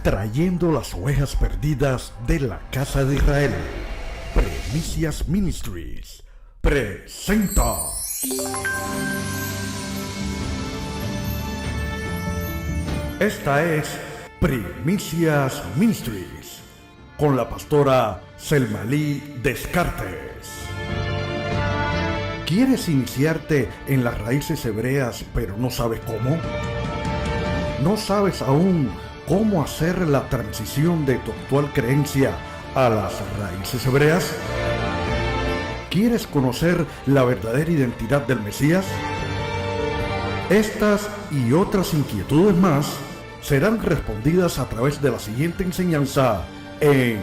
trayendo las ovejas perdidas de la casa de Israel. Primicias Ministries presenta. Esta es Primicias Ministries con la pastora Selmalí Descartes. ¿Quieres iniciarte en las raíces hebreas pero no sabes cómo? ¿No sabes aún cómo hacer la transición de tu actual creencia a las raíces hebreas? ¿Quieres conocer la verdadera identidad del Mesías? Estas y otras inquietudes más serán respondidas a través de la siguiente enseñanza en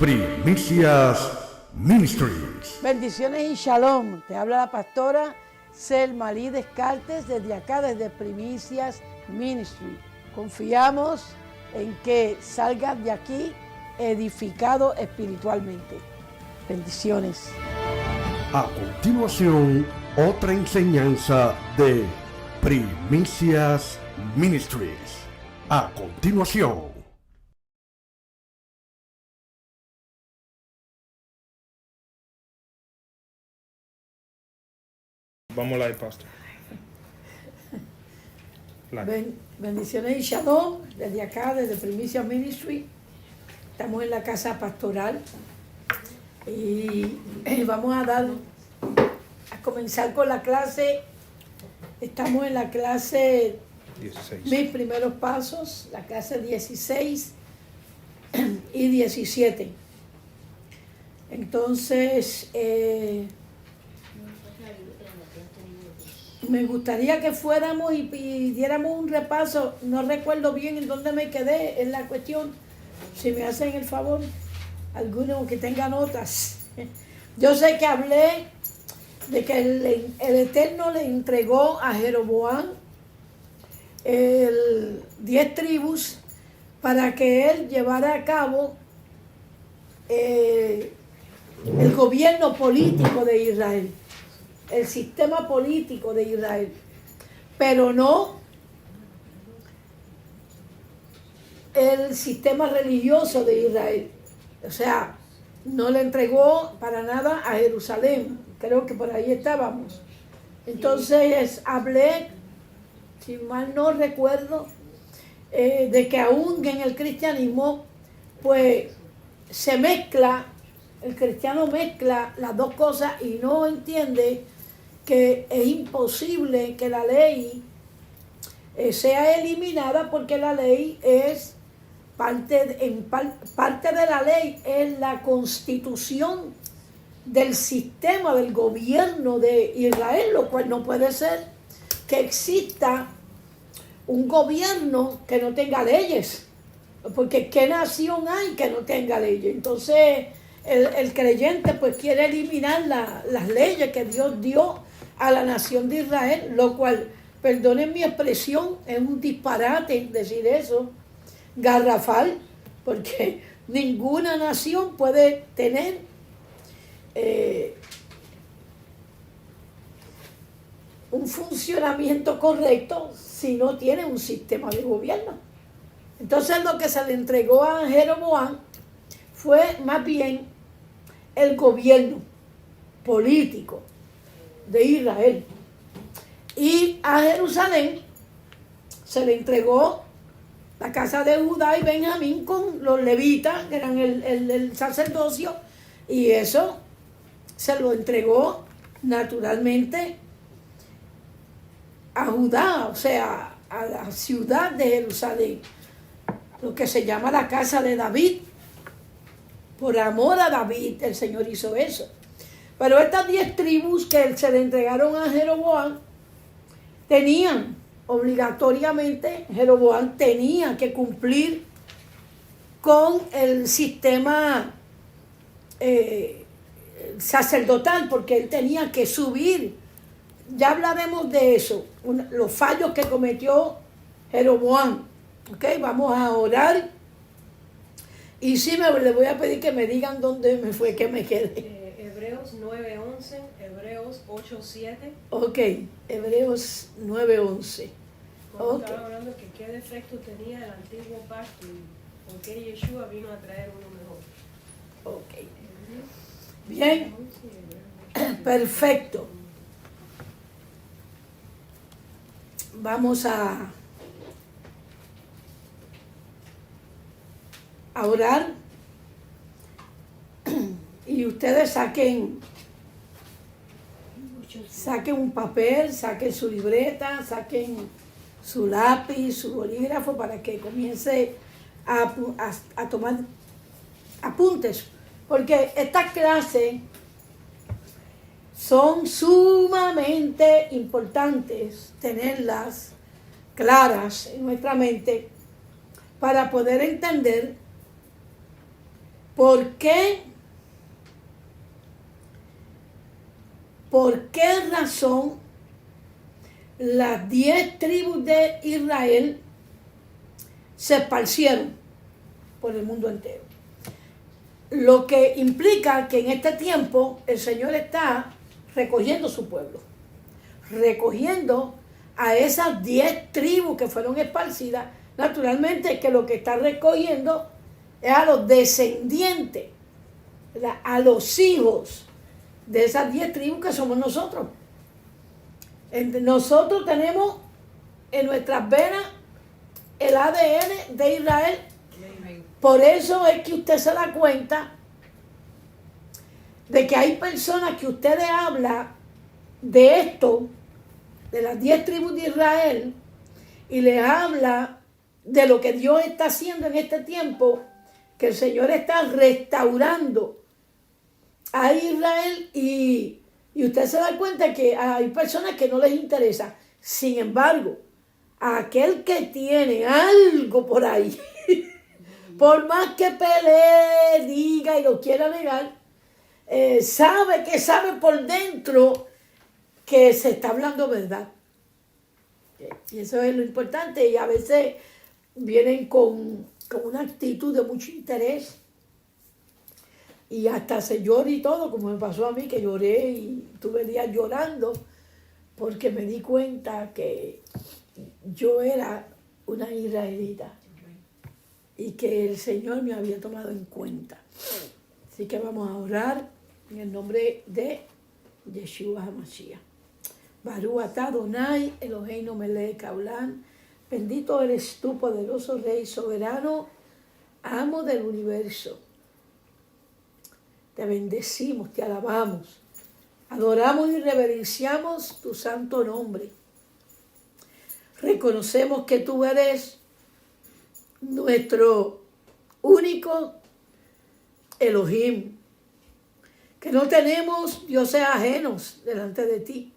Primicias Ministries. Bendiciones y shalom. Te habla la pastora Selmalí Descartes desde acá, desde Primicias Ministry. Confiamos en que salgas de aquí edificado espiritualmente. Bendiciones. A continuación, otra enseñanza de Primicias Ministries. A continuación. Vamos live, pastor. Bendiciones y shalom desde acá, desde Primicias Ministry. Estamos en la casa pastoral y vamos a comenzar con la clase. Estamos en la clase 16. Mis primeros pasos, la clase 16 y 17. Entonces, me gustaría que fuéramos y diéramos un repaso. No recuerdo bien en dónde me quedé en la cuestión. Si me hacen el favor, alguno que tenga notas. Yo sé que hablé de que el Eterno le entregó a Jeroboam 10 tribus para que él llevara a cabo el gobierno político de Israel, el sistema político de Israel, pero no el sistema religioso de Israel. O sea, no le entregó para nada a Jerusalén. Creo que por ahí estábamos. Entonces hablé, si mal no recuerdo, de que aún en el cristianismo, pues se mezcla, el cristiano mezcla las dos cosas y no entiende que es imposible que la ley sea eliminada, porque la ley es parte de la ley es la constitución del sistema del gobierno de Israel, lo cual no puede ser que exista un gobierno que no tenga leyes, porque ¿qué nación hay que no tenga leyes? Entonces el creyente pues quiere eliminar las leyes que Dios dio a la nación de Israel, lo cual, perdonen mi expresión, es un disparate decir eso, garrafal, porque ninguna nación puede tener un funcionamiento correcto si no tiene un sistema de gobierno. Entonces lo que se le entregó a Jeroboam fue más bien el gobierno político de Israel, y a Jerusalén se le entregó la casa de Judá y Benjamín con los levitas, que eran el sacerdocio, y eso se lo entregó naturalmente a Judá, o sea, a la ciudad de Jerusalén, lo que se llama la casa de David. Por amor a David, el Señor hizo eso. Pero estas 10 tribus que se le entregaron a Jeroboam tenían obligatoriamente, Jeroboam tenía que cumplir con el sistema sacerdotal, porque él tenía que subir. Ya hablaremos de eso, los fallos que cometió Jeroboam. ¿Okay? Vamos a orar. Y sí, le voy a pedir que me digan dónde me fue que me quedé. Hebreos 9:11, Hebreos 8:7. Ok, Hebreos 9:11. Ok. Estaba hablando que qué defecto tenía el antiguo pacto y por qué Yeshua vino a traer uno mejor. Ok. Bien. Perfecto. Vamos a orar. Y ustedes saquen un papel, saquen su libreta, saquen su lápiz, su bolígrafo para que comience a tomar apuntes. Porque estas clases son sumamente importantes tenerlas claras en nuestra mente para poder entender por qué razón las 10 tribus de Israel se esparcieron por el mundo entero. Lo que implica que en este tiempo el Señor está recogiendo su pueblo, recogiendo a esas 10 tribus que fueron esparcidas. Naturalmente que lo que está recogiendo es a los descendientes, ¿verdad? A los hijos de esas 10 tribus que somos nosotros. Nosotros tenemos en nuestras venas el ADN de Israel. Por eso es que usted se da cuenta de que hay personas que usted le habla de esto, de las 10 tribus de Israel, y les habla de lo que Dios está haciendo en este tiempo, que el Señor está restaurando a Israel, y usted se da cuenta que hay personas que no les interesa. Sin embargo, aquel que tiene algo por ahí, por más que pelee, diga y lo quiera negar, sabe por dentro que se está hablando verdad. Y eso es lo importante. Y a veces vienen con una actitud de mucho interés. Y hasta se llora y todo, como me pasó a mí, que lloré y tuve días llorando, porque me di cuenta que yo era una israelita y que el Señor me había tomado en cuenta. Así que vamos a orar en el nombre de Yeshua HaMashiach. Baruch atah Adonai Eloheinu melech haolam. Bendito eres tú, poderoso Rey soberano, amo del universo. Te bendecimos, te alabamos, adoramos y reverenciamos tu santo nombre. Reconocemos que tú eres nuestro único Elohim, que no tenemos dioses ajenos delante de ti,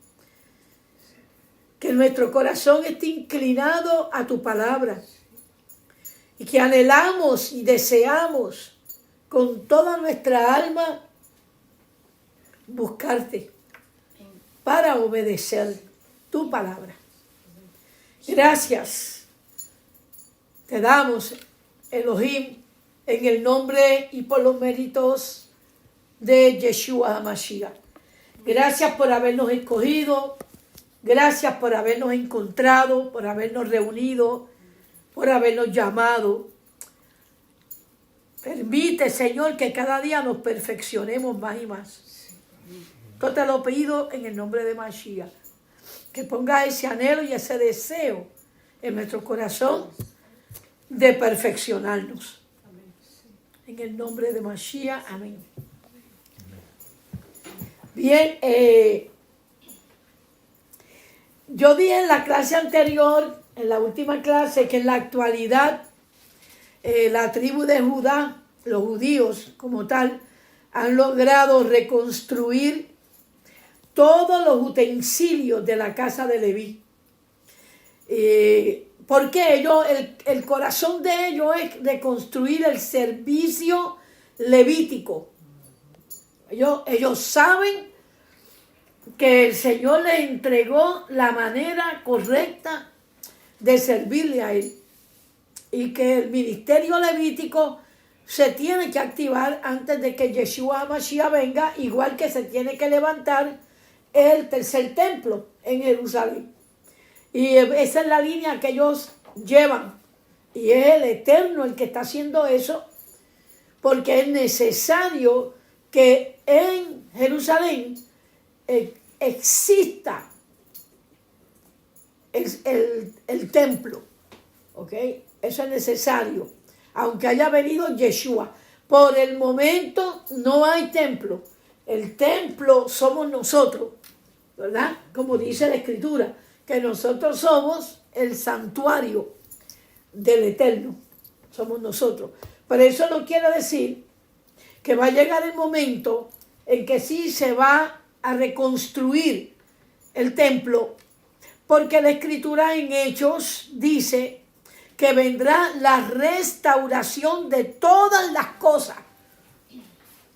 que nuestro corazón esté inclinado a tu palabra y que anhelamos y deseamos con toda nuestra alma buscarte para obedecer tu palabra. Gracias te damos, Elohim, en el nombre y por los méritos de Yeshua HaMashiach. Gracias por habernos escogido, gracias por habernos encontrado, por habernos reunido, por habernos llamado. Permite, Señor, que cada día nos perfeccionemos más y más. Yo te lo pido en el nombre de Mashiach, que ponga ese anhelo y ese deseo en nuestro corazón de perfeccionarnos. En el nombre de Mashiach, amén. Bien, yo dije en la clase anterior, en la última clase, que en la actualidad la tribu de Judá, los judíos como tal, han logrado reconstruir todos los utensilios de la casa de Leví. Porque ellos, el corazón de ellos es reconstruir el servicio levítico. Ellos saben que el Señor les entregó la manera correcta de servirle a Él. Y que el ministerio levítico se tiene que activar antes de que Yeshua HaMashiach venga, igual que se tiene que levantar el tercer templo en Jerusalén. Y esa es la línea que ellos llevan. Y es el Eterno el que está haciendo eso, porque es necesario que en Jerusalén exista el templo. ¿Ok? Eso es necesario. Aunque haya venido Yeshua. Por el momento no hay templo. El templo somos nosotros. ¿Verdad? Como dice la Escritura. Que nosotros somos el santuario del Eterno. Somos nosotros. Pero eso no quiere decir que va a llegar el momento en que sí se va a reconstruir el templo. Porque la Escritura en Hechos dice que vendrá la restauración de todas las cosas.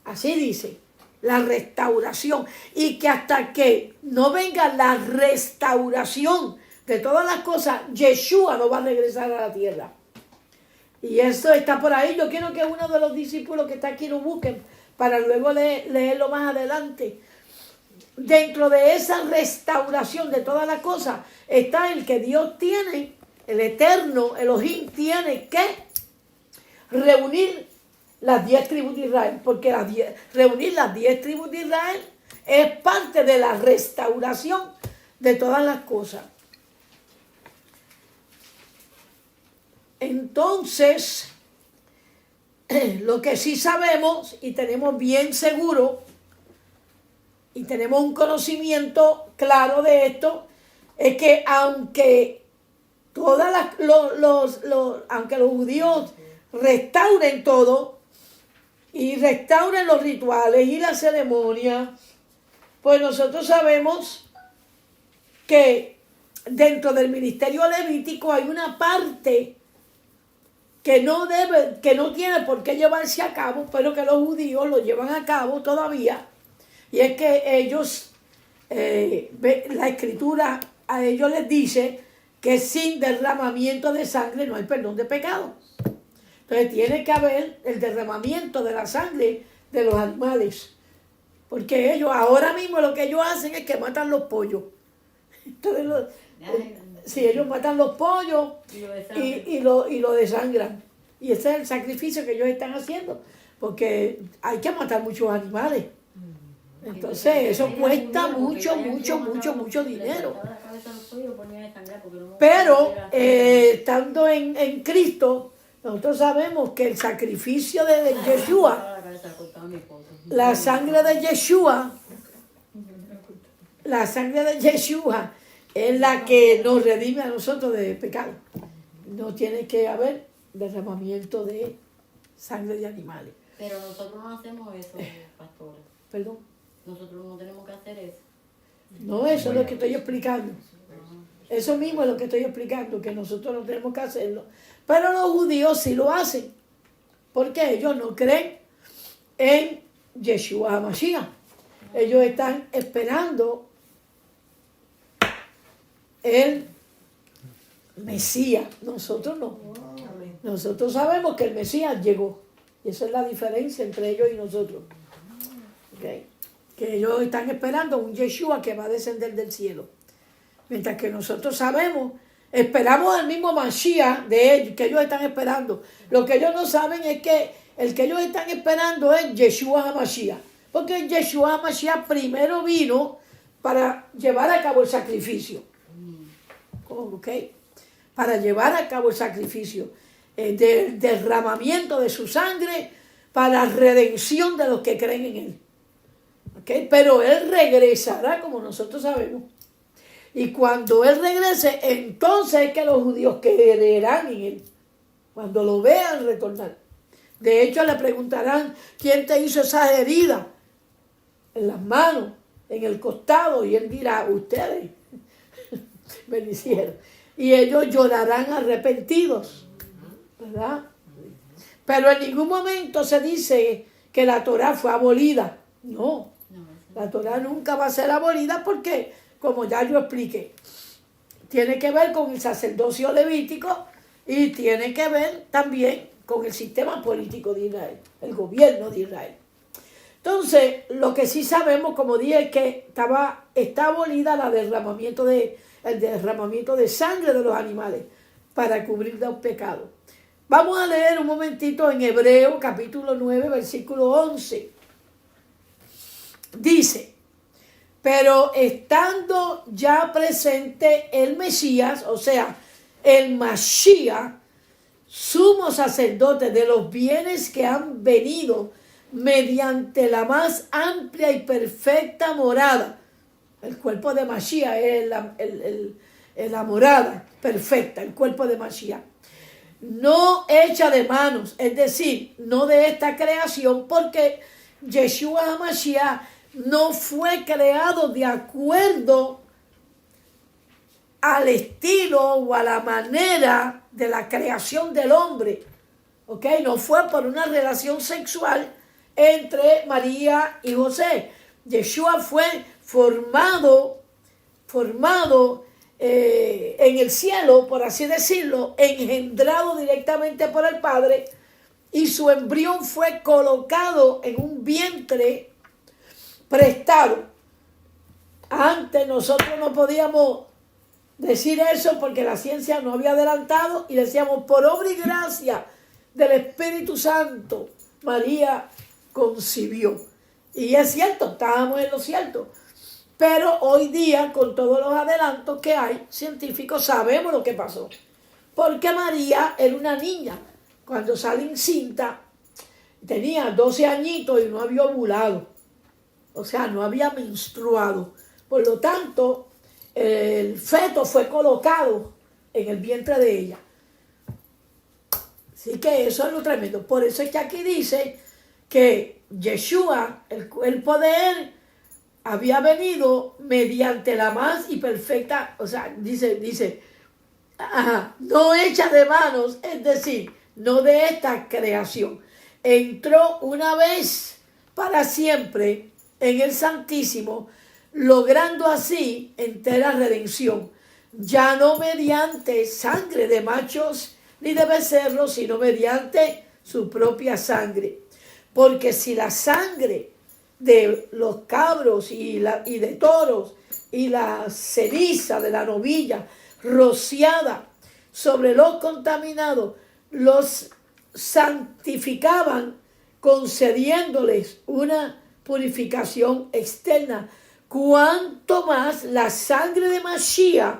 Así dice, la restauración. Y que hasta que no venga la restauración de todas las cosas, Yeshua no va a regresar a la tierra. Y eso está por ahí. Yo quiero que uno de los discípulos que está aquí lo busquen para luego leerlo más adelante. Dentro de esa restauración de todas las cosas está el que Dios tiene, el Eterno, Elohim, tiene que reunir las 10 tribus de Israel, porque reunir las 10 tribus de Israel es parte de la restauración de todas las cosas. Entonces, lo que sí sabemos y tenemos bien seguro y tenemos un conocimiento claro de esto, es que aunque aunque los judíos restauren todo y restauren los rituales y las ceremonias, pues nosotros sabemos que dentro del ministerio levítico hay una parte que no tiene por qué llevarse a cabo, pero que los judíos lo llevan a cabo todavía. Y es que ellos, la Escritura a ellos les dice que sin derramamiento de sangre no hay perdón de pecado. Entonces tiene que haber el derramamiento de la sangre de los animales. Porque ellos, ahora mismo lo que ellos hacen es que matan los pollos. Entonces, ellos matan los pollos y lo desangran. Y ese es el sacrificio que ellos están haciendo. Porque hay que matar muchos animales. Entonces eso cuesta mucho dinero. Pero estando en Cristo, nosotros sabemos que el sacrificio de Yeshua, la sangre de Yeshua es la que nos redime a nosotros de pecado. No tiene que haber derramamiento de sangre de animales. Pero nosotros no hacemos eso, pastora. Perdón. Nosotros no tenemos que hacer eso. No, eso es lo que estoy explicando. Eso mismo es lo que estoy explicando, que nosotros no tenemos que hacerlo. Pero los judíos sí lo hacen, porque ellos no creen en Yeshua HaMashiach. Ellos están esperando el Mesías. Nosotros no. Nosotros sabemos que el Mesías llegó. Y esa es la diferencia entre ellos y nosotros. ¿Okay? Que ellos están esperando un Yeshua que va a descender del cielo. Mientras que nosotros esperamos el mismo Mashiach de ellos, que ellos están esperando. Lo que ellos no saben es que el que ellos están esperando es Yeshua HaMashiach. Porque Yeshua HaMashiach primero vino para llevar a cabo el sacrificio. ¿Ok? Para llevar a cabo el sacrificio. Del derramamiento de su sangre para redención de los que creen en él. ¿Okay? Pero él regresará, como nosotros sabemos. Y cuando él regrese, entonces es que los judíos creerán en él. Cuando lo vean retornar. De hecho, le preguntarán, ¿quién te hizo esas heridas? En las manos, en el costado. Y él dirá, ustedes me lo hicieron. Y ellos llorarán arrepentidos. ¿Verdad? Pero en ningún momento se dice que la Torá fue abolida. No. La Torá nunca va a ser abolida porque, como ya yo expliqué, tiene que ver con el sacerdocio levítico y tiene que ver también con el sistema político de Israel, el gobierno de Israel. Entonces, lo que sí sabemos, como dije, es que está abolida el el derramamiento de sangre de los animales para cubrir los pecados. Vamos a leer un momentito en Hebreo capítulo 9, versículo 11. Dice, pero estando ya presente el Mesías, o sea, el Mashiach, sumo sacerdote de los bienes que han venido mediante la más amplia y perfecta morada. El cuerpo de Mashiach es la morada perfecta, el cuerpo de Mashiach. No hecha de manos, es decir, no de esta creación, porque Yeshua HaMashiach no fue creado de acuerdo al estilo o a la manera de la creación del hombre. ¿Ok? No fue por una relación sexual entre María y José. Yeshua fue formado en el cielo, por así decirlo, engendrado directamente por el Padre, y su embrión fue colocado en un vientre prestado. Antes nosotros no podíamos decir eso porque la ciencia no había adelantado, y decíamos, por obra y gracia del Espíritu Santo, María concibió. Y es cierto, estábamos en lo cierto. Pero hoy día, con todos los adelantos que hay científicos, sabemos lo que pasó. Porque María era una niña. Cuando sale encinta, tenía 12 añitos y no había ovulado. O sea, no había menstruado. Por lo tanto, el feto fue colocado en el vientre de ella. Así que eso es lo tremendo. Por eso es que aquí dice que Yeshua, el cuerpo de él, había venido mediante la más y perfecta, o sea, dice, no hecha de manos, es decir, no de esta creación. Entró una vez para siempre en el Santísimo, logrando así entera redención, ya no mediante sangre de machos ni de becerros, sino mediante su propia sangre. Porque si la sangre de los cabros y de toros y la ceniza de la novilla rociada sobre los contaminados los santificaban, concediéndoles una purificación externa, cuanto más la sangre de Mashiach,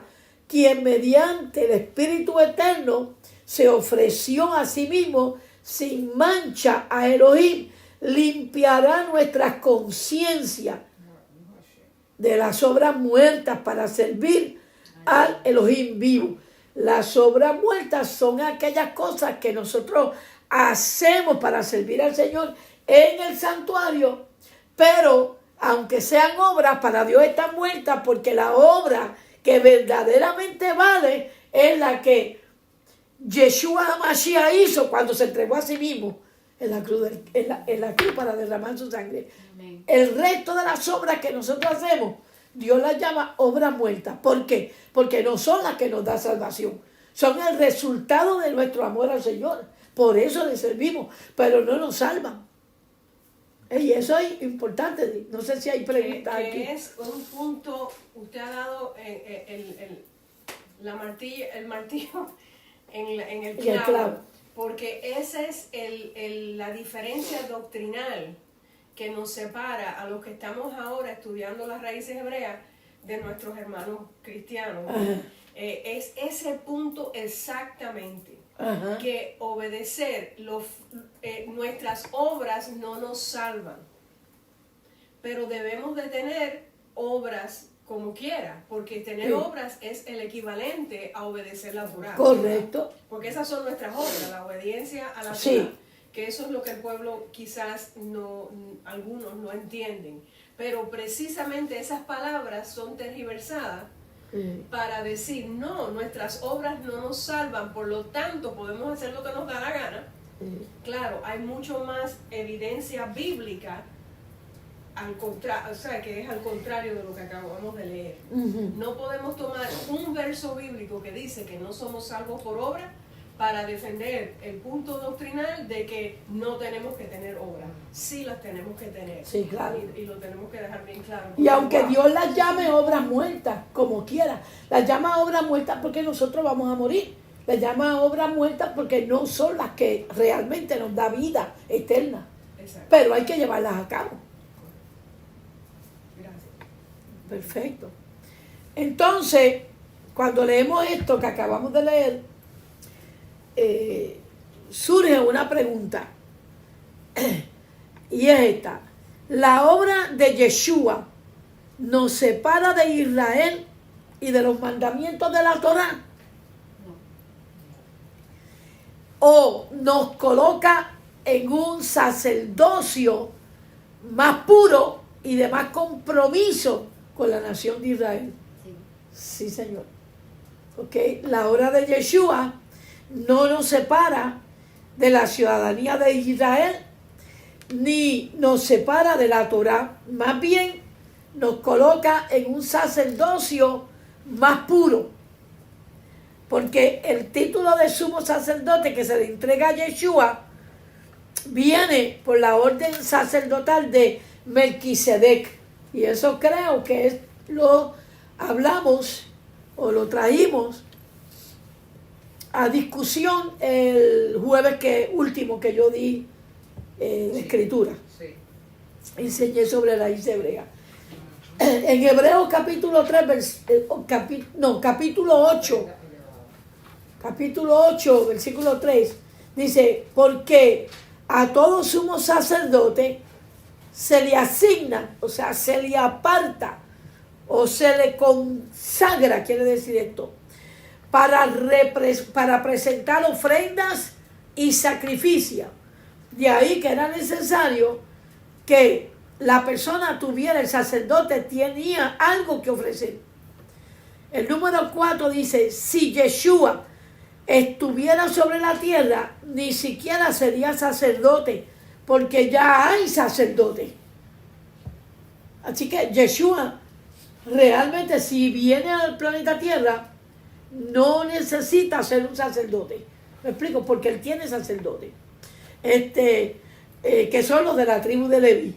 quien mediante el Espíritu Eterno se ofreció a sí mismo sin mancha a Elohim, limpiará nuestras conciencias de las obras muertas para servir al Elohim vivo. Las obras muertas son aquellas cosas que nosotros hacemos para servir al Señor en el santuario, pero aunque sean obras, para Dios están muertas, porque la obra que verdaderamente vale es la que Yeshua HaMashiach hizo cuando se entregó a sí mismo en la cruz para derramar su sangre. Amén. El resto de las obras que nosotros hacemos, Dios las llama obras muertas. ¿Por qué? Porque no son las que nos da salvación. Son el resultado de nuestro amor al Señor. Por eso le servimos, pero no nos salvan. Y eso es importante. No sé si hay preguntas aquí. Es un punto, usted ha dado el martillo en el clavo. Porque esa es la diferencia doctrinal que nos separa a los que estamos ahora estudiando las raíces hebreas de nuestros hermanos cristianos. Es ese punto exactamente. Ajá. Que obedecer nuestras obras no nos salvan. Pero debemos de tener obras como quiera, porque tener obras es el equivalente a obedecer la Torá. Correcto. Porque esas son nuestras obras, la obediencia a la Torá. Que eso es lo que el pueblo quizás algunos no entienden. Pero precisamente esas palabras son tergiversadas para decir, no, nuestras obras no nos salvan, por lo tanto podemos hacer lo que nos da la gana. Claro, hay mucho más evidencia bíblica o sea, que es al contrario de lo que acabamos de leer. No podemos tomar un verso bíblico que dice que no somos salvos por obra para defender el punto doctrinal de que no tenemos que tener obras. Sí las tenemos que tener. Sí, claro. Y lo tenemos que dejar bien claro. Y aunque Dios las llame obras muertas, como quiera, las llama obras muertas porque nosotros vamos a morir. Las llama obras muertas porque no son las que realmente nos da vida eterna. Exacto. Pero hay que llevarlas a cabo. Gracias. Perfecto. Entonces, cuando leemos esto que acabamos de leer, surge una pregunta. Y es esta. ¿La obra de Yeshua nos separa de Israel y de los mandamientos de la Torá? ¿O nos coloca en un sacerdocio más puro y de más compromiso con la nación de Israel? Sí, Señor. Okay. La obra de Yeshua no nos separa de la ciudadanía de Israel, ni nos separa de la Torá. Más bien, nos coloca en un sacerdocio más puro. Porque el título de sumo sacerdote que se le entrega a Yeshua viene por la orden sacerdotal de Melquisedec. Y eso creo que lo hablamos o lo trajimos a discusión el jueves último que yo di de escritura. Sí. Enseñé sobre la raíz hebrea. En Hebreos capítulo 3, capítulo 8, versículo 3, dice, porque a todo sumo sacerdote se le asigna, o sea, se le aparta, o se le consagra, quiere decir esto, para presentar ofrendas y sacrificios. De ahí que era necesario que la persona tuviera, el sacerdote tenía algo que ofrecer. El número 4 dice, si Yeshua estuviera sobre la tierra, ni siquiera sería sacerdote, porque ya hay sacerdote. Así que Yeshua realmente, si viene al planeta Tierra, no necesita ser un sacerdote. Me explico, porque él tiene sacerdote. Que son los de la tribu de Leví,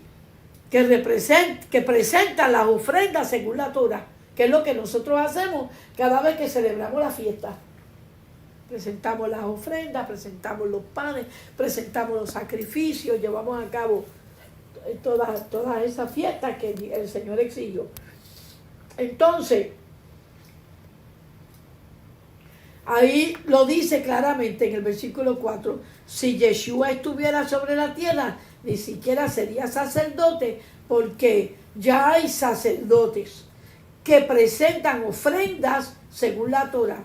que presentan las ofrendas según la Torah, que es lo que nosotros hacemos cada vez que celebramos la fiesta. Presentamos las ofrendas, presentamos los panes, presentamos los sacrificios, llevamos a cabo todas esas fiestas que el Señor exigió. Entonces, ahí lo dice claramente en el versículo 4, si Yeshua estuviera sobre la tierra, ni siquiera sería sacerdote, porque ya hay sacerdotes que presentan ofrendas según la Torah.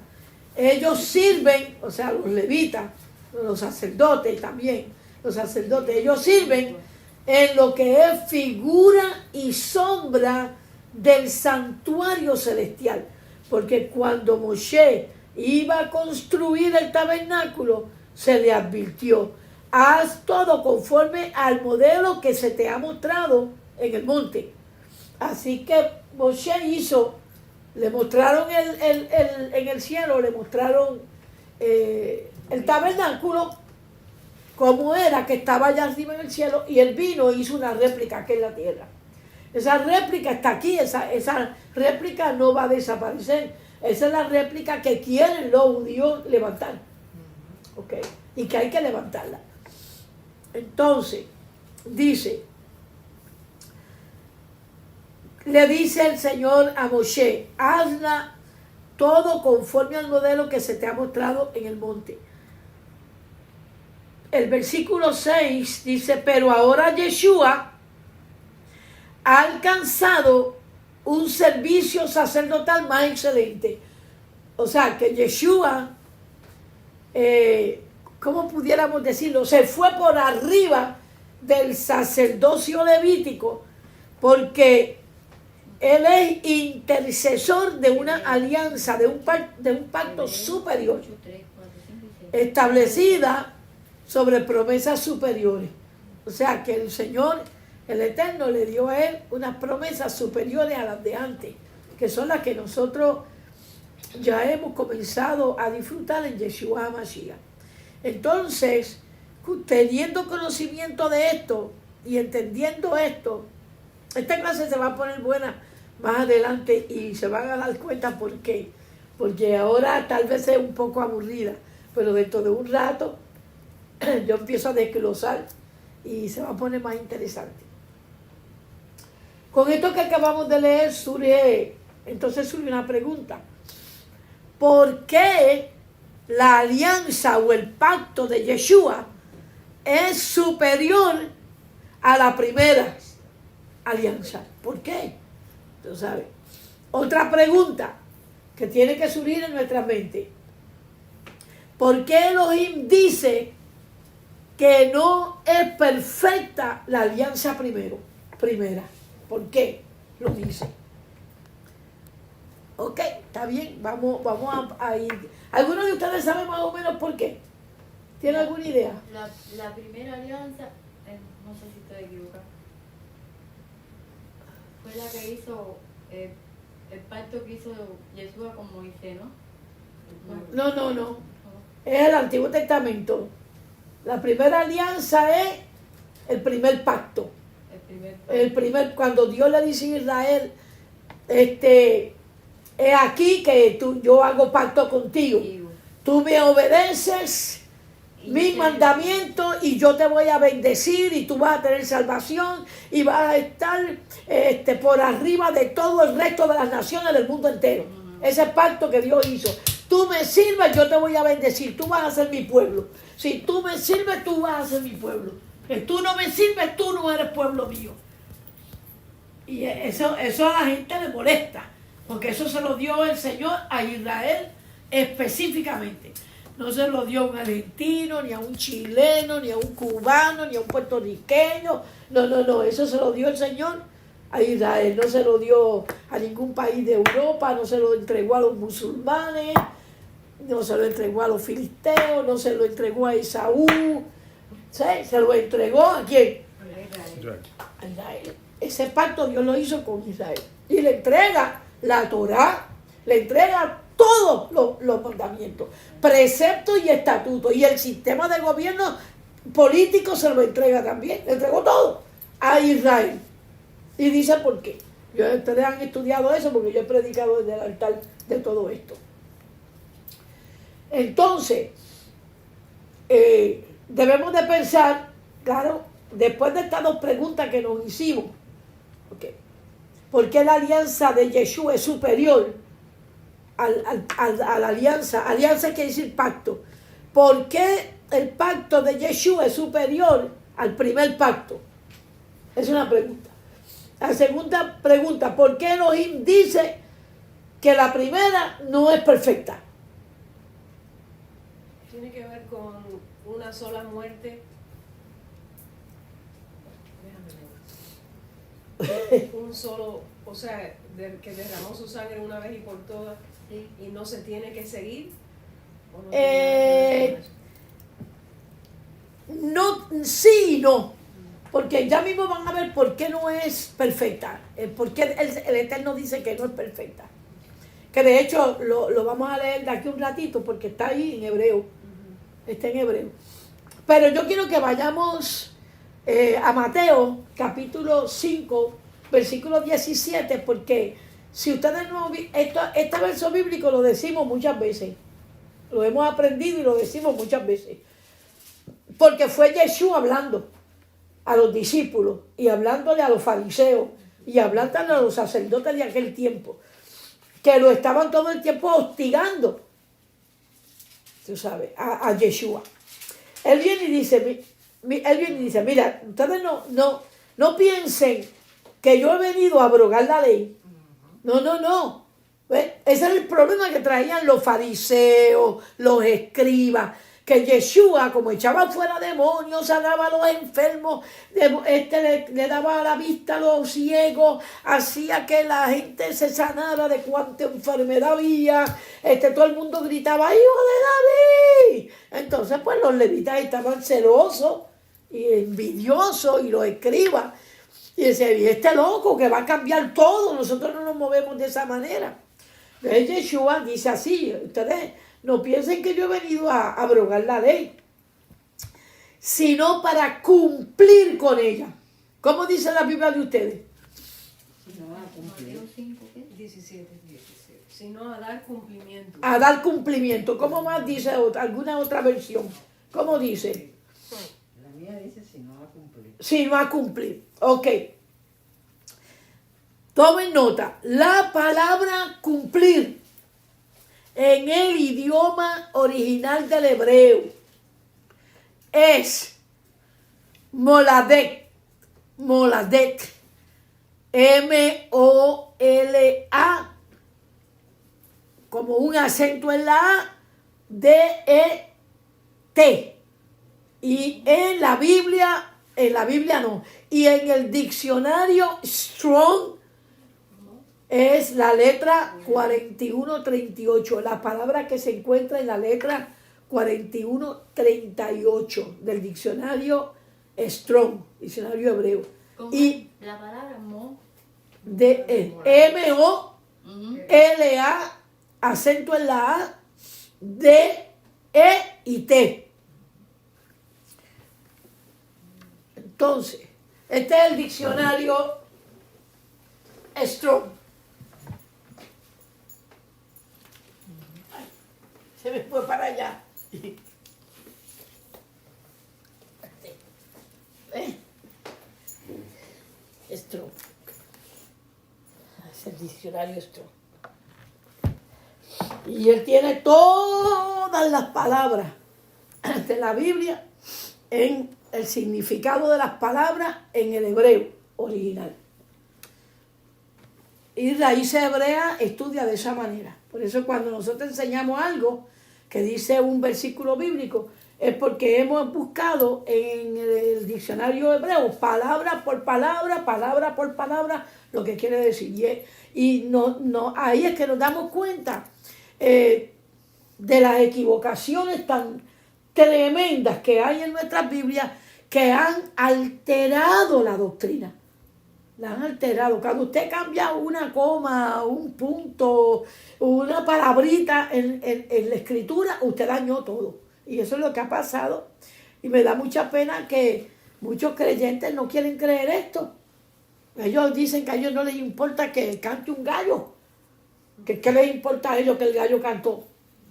Ellos sirven, o sea, los levitas, los sacerdotes también, los sacerdotes, ellos sirven en lo que es figura y sombra del santuario celestial. Porque cuando Moshe iba a construir el tabernáculo, se le advirtió, haz todo conforme al modelo que se te ha mostrado en el monte. Así que Moshe hizo, le mostraron en el cielo, le mostraron el tabernáculo, como era, que estaba allá arriba en el cielo, y él vino e hizo una réplica aquí en la tierra. Esa réplica está aquí, esa réplica no va a desaparecer. Esa es la réplica que quieren los judíos levantar. ¿Ok? Y que hay que levantarla. Entonces, le dice el Señor a Moshe, hazla todo conforme al modelo que se te ha mostrado en el monte. El versículo 6 dice, pero ahora Yeshua ha alcanzado un servicio sacerdotal más excelente. O sea, que Yeshua, ¿cómo pudiéramos decirlo? Se fue por arriba del sacerdocio levítico, porque él es intercesor de una alianza, de un pacto superior, establecida sobre promesas superiores. O sea, que el Señor, el Eterno, le dio a él unas promesas superiores a las de antes, que son las que nosotros ya hemos comenzado a disfrutar en Yeshua HaMashiach. Entonces, teniendo conocimiento de esto y entendiendo esto, esta clase se va a poner buena más adelante y se van a dar cuenta por qué. Porque ahora tal vez es un poco aburrida, pero dentro de un rato yo empiezo a desglosar y se va a poner más interesante. Con esto que acabamos de leer surge una pregunta. ¿Por qué la alianza o el pacto de Yeshua es superior a la primera alianza? ¿Por qué? Tú sabes. Otra pregunta que tiene que surgir en nuestra mente. ¿Por qué Elohim dice que no es perfecta la alianza primera? ¿Por qué lo dice? Ok, está bien, vamos a ir. ¿Algunos de ustedes saben más o menos por qué? ¿Tienen alguna idea? La primera alianza, no sé si estoy equivocada, fue la que hizo el pacto que hizo Yeshua con Moisés, ¿no? No. Es el Antiguo Testamento. La primera alianza es el primer pacto. Cuando Dios le dice a Israel, es aquí que yo hago pacto contigo. Tú me obedeces mis mandamientos y yo te voy a bendecir y tú vas a tener salvación y vas a estar por arriba de todo el resto de las naciones del mundo entero. Ese pacto que Dios hizo. Tú me sirves, yo te voy a bendecir. Tú vas a ser mi pueblo. Si tú me sirves, tú vas a ser mi pueblo. Si tú no me sirves, tú no eres pueblo mío. Y eso a la gente le molesta. Porque eso se lo dio el Señor a Israel específicamente. No se lo dio a un argentino, ni a un chileno, ni a un cubano, ni a un puertorriqueño. No. Eso se lo dio el Señor a Israel. No se lo dio a ningún país de Europa. No se lo entregó a los musulmanes. No se lo entregó a los filisteos. No se lo entregó a Esaú. ¿Sí? Se lo entregó ¿a quién? A Israel. Ese pacto Dios lo hizo con Israel. Y le entrega la Torá, le entrega todos los mandamientos, preceptos y estatutos, y el sistema de gobierno político se lo entrega también, le entregó todo a Israel. Y dice por qué. Ustedes han estudiado eso porque yo he predicado desde el altar de todo esto. Entonces, debemos de pensar, claro, después de estas dos preguntas que nos hicimos, okay, ¿por qué la alianza de Yeshua es superior a la alianza? Alianza quiere decir pacto. ¿Por qué el pacto de Yeshua es superior al primer pacto? Es una pregunta. La segunda pregunta, ¿por qué Elohim dice que la primera no es perfecta? Tiene que ver con una sola muerte. Un solo, o sea, que derramó su sangre una vez y por todas, sí, y no se tiene que seguir. ¿O no, sí y no, porque ya mismo van a ver por qué no es perfecta, por qué el Eterno dice que no es perfecta, que de hecho lo vamos a leer de aquí un ratito porque está ahí en hebreo, está en hebreo. Pero yo quiero que vayamos a Mateo capítulo 5 versículo 17, porque si ustedes no, este verso bíblico lo decimos muchas veces, lo hemos aprendido y lo decimos muchas veces, porque fue Yeshua hablando a los discípulos y hablándole a los fariseos y hablándole a los sacerdotes de aquel tiempo, que lo estaban todo el tiempo hostigando, tú sabes, a Yeshua. Él viene y dice, mira, ustedes no piensen que yo he venido a abrogar la ley. No. ¿Ves? Ese es el problema que traían los fariseos, los escribas, que Yeshua, como echaba fuera demonios, sanaba a los enfermos, le daba la vista a los ciegos, hacía que la gente se sanara de cuánta enfermedad había, todo el mundo gritaba, ¡Hijo de David! Entonces, pues los levitas estaban celosos y envidiosos, y los escribas, y decían, y este loco que va a cambiar todo, nosotros no nos movemos de esa manera. Yeshua dice así, ustedes no piensen que yo he venido a abrogar la ley, sino para cumplir con ella. ¿Cómo dice la Biblia de ustedes? Mateo 5, ¿qué? 17, sino a dar cumplimiento. A dar cumplimiento. ¿Cómo más dice alguna otra versión? ¿Cómo dice? La mía dice si no va a cumplir. Si no a cumplir. Ok. Tomen nota. La palabra cumplir en el idioma original del hebreo es moladet. Moladet. M-O-L-A. Como un acento en la A. D-E-T. Y en la Biblia no. Y en el diccionario Strong es la letra 4138. La palabra que se encuentra en la letra 4138 del diccionario Strong, diccionario hebreo. ¿Cómo? Y La palabra mo. M-O-L-A, acento en la A, D-E y T. Entonces, este es el diccionario Strong. Ay, se me fue para allá. Strong. Es el diccionario Strong. Y él tiene todas las palabras de la Biblia en el significado de las palabras en el hebreo original. Y Raíces Hebreas estudia de esa manera. Por eso cuando nosotros enseñamos algo que dice un versículo bíblico, es porque hemos buscado en el diccionario hebreo palabra por palabra, lo que quiere decir. Y ahí es que nos damos cuenta de las equivocaciones tan tremendas que hay en nuestras Biblias que han alterado la doctrina. La han alterado. Cuando usted cambia una coma, un punto, una palabrita en la escritura, usted dañó todo. Y eso es lo que ha pasado. Y me da mucha pena que muchos creyentes no quieren creer esto. Ellos dicen que a ellos no les importa que cante un gallo. ¿Qué les importa a ellos que el gallo cantó?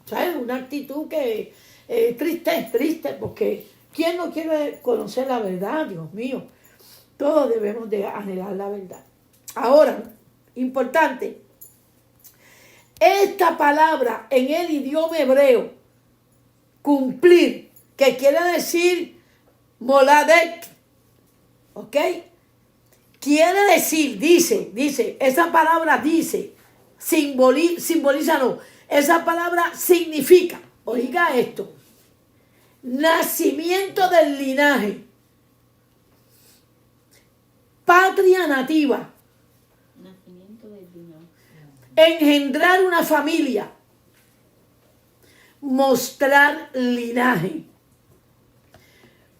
¿Sabes? Una actitud que es triste, porque ¿quién no quiere conocer la verdad? Dios mío. Todos debemos de anhelar la verdad. Ahora, importante, esta palabra en el idioma hebreo, cumplir, que quiere decir moladet, ¿ok? Quiere decir, dice, esa palabra dice, simboliza no, esa palabra significa, oiga esto, nacimiento del linaje, patria nativa, Nacimiento del linaje. engendrar una familia, mostrar linaje.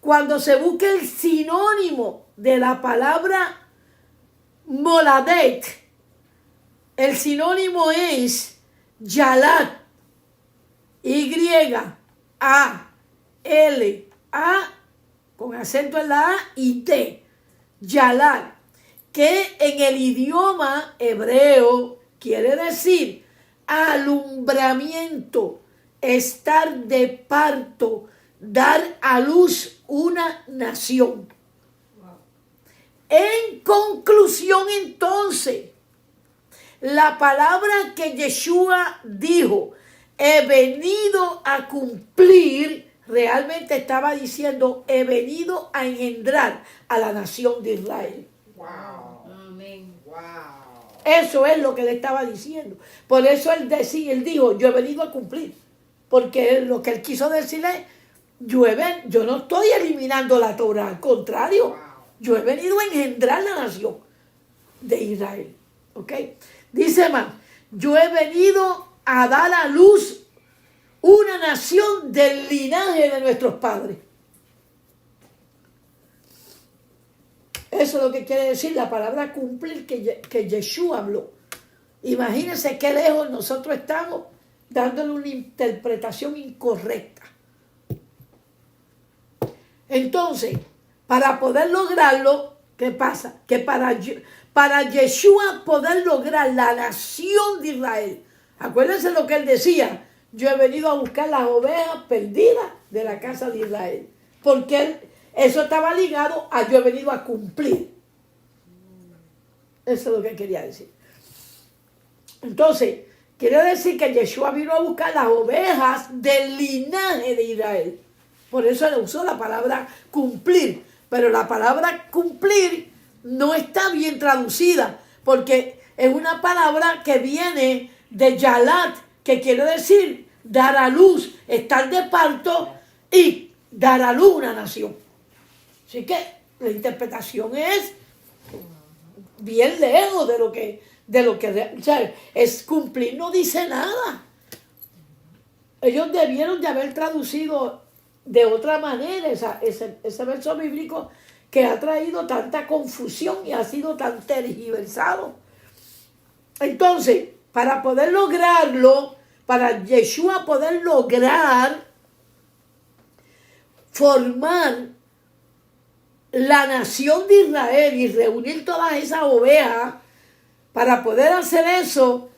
Cuando se busca el sinónimo de la palabra moladet, el sinónimo es yalat, Y-A-L-A, con acento en la A y T, yalat, que en el idioma hebreo quiere decir alumbramiento, estar de parto, dar a luz una nación. En conclusión, entonces, la palabra que Yeshua dijo, he venido a cumplir, realmente estaba diciendo, he venido a engendrar a la nación de Israel. Wow. Amén. Wow. Eso es lo que le estaba diciendo. Por eso él dijo, yo he venido a cumplir. Porque lo que él quiso decirle, yo no estoy eliminando la Torah, al contrario, yo he venido a engendrar la nación de Israel. ¿Ok? Dice más, yo he venido a dar a luz una nación del linaje de nuestros padres. Eso es lo que quiere decir la palabra cumplir que Yeshua habló. Imagínense qué lejos nosotros estamos dándole una interpretación incorrecta. Entonces, para poder lograrlo, ¿qué pasa? Que para Yeshua poder lograr la nación de Israel, acuérdense lo que él decía, yo he venido a buscar las ovejas perdidas de la casa de Israel, porque eso estaba ligado a yo he venido a cumplir. Eso es lo que quería decir. Entonces, quiere decir que Yeshua vino a buscar las ovejas del linaje de Israel. Por eso le usó la palabra cumplir. Pero la palabra cumplir no está bien traducida, porque es una palabra que viene de Yalat, que quiere decir dar a luz, estar de parto y dar a luz una nación. Así que la interpretación es bien lejos de lo que o sea, es cumplir, no dice nada. Ellos debieron de haber traducido de otra manera ese verso bíblico que ha traído tanta confusión y ha sido tan tergiversado. Entonces, para poder lograrlo, para Yeshua poder lograr formar la nación de Israel y reunir todas esas ovejas, para poder hacer eso,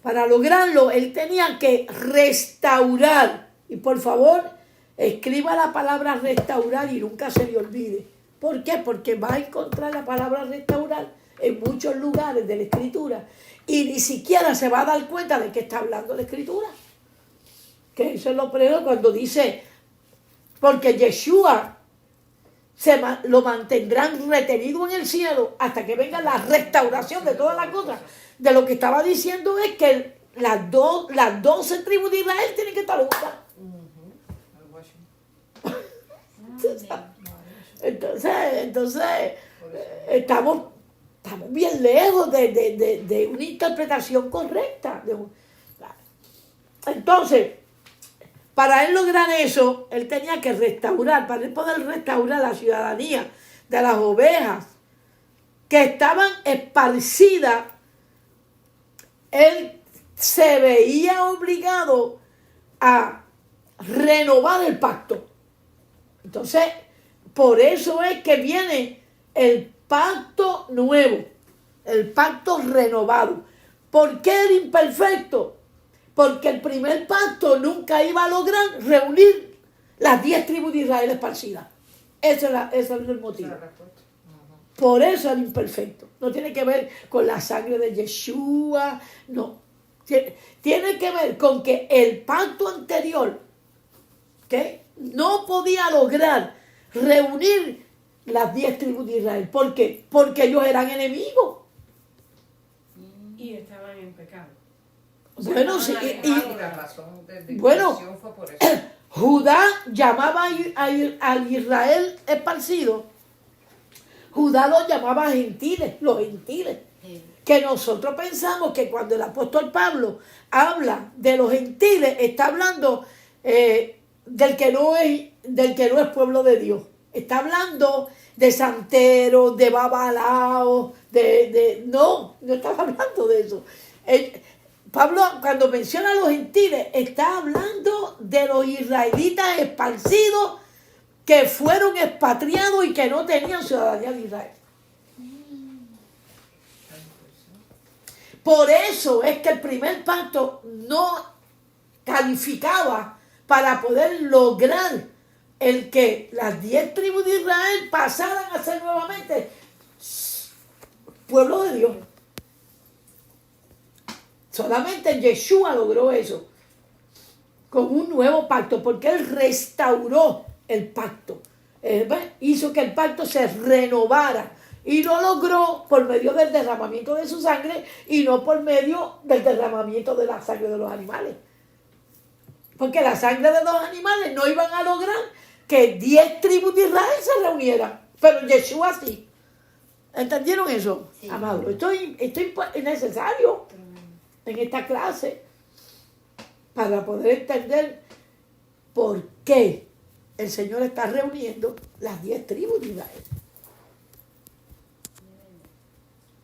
para lograrlo, él tenía que restaurar. Y por favor, escriba la palabra restaurar y nunca se le olvide. ¿Por qué? Porque va a encontrar la palabra restaurar en muchos lugares de la Escritura y ni siquiera se va a dar cuenta de que está hablando la Escritura. Que eso es lo primero cuando dice, porque Yeshua lo mantendrán retenido en el cielo hasta que venga la restauración de todas las cosas. De lo que estaba diciendo es que las 12 tribus de Israel tienen que estar juntas. Entonces estamos bien lejos de una interpretación correcta. Entonces, para él lograr eso, él tenía que restaurar, para él poder restaurar la ciudadanía de las ovejas que estaban esparcidas, él se veía obligado a renovar el pacto. Entonces, por eso es que viene el pacto nuevo, el pacto renovado. ¿Por qué era imperfecto? Porque el primer pacto nunca iba a lograr reunir las 10 tribus de Israel esparcidas. Ese es el motivo. Por eso era imperfecto. No tiene que ver con la sangre de Yeshua, no. Tiene que ver con que el pacto anterior, ¿okay?, no podía lograr reunir las 10 tribus de Israel. ¿Por qué? Porque ellos eran enemigos. Y estaban en pecado. Bueno, sí, La razón de bueno, división fue por eso. Judá llamaba al Israel esparcido. Judá los llamaba gentiles, los gentiles. Que nosotros pensamos que cuando el apóstol Pablo habla de los gentiles, está hablando del que no es pueblo de Dios. Está hablando de santeros, de babalaos, no estaba hablando de eso. Pablo, cuando menciona a los gentiles, está hablando de los israelitas esparcidos que fueron expatriados y que no tenían ciudadanía de Israel. Por eso es que el primer pacto no calificaba para poder lograr el que las 10 tribus de Israel pasaran a ser nuevamente pueblo de Dios. Solamente Yeshua logró eso con un nuevo pacto, porque él restauró el pacto. Hizo que el pacto se renovara y lo logró por medio del derramamiento de su sangre y no por medio del derramamiento de la sangre de los animales. Porque la sangre de los animales no iban a lograr que 10 tribus de Israel se reunieran, pero Yeshua sí. ¿Entendieron eso, sí, amado? Esto es necesario en esta clase para poder entender por qué el Señor está reuniendo las 10 tribus de Israel.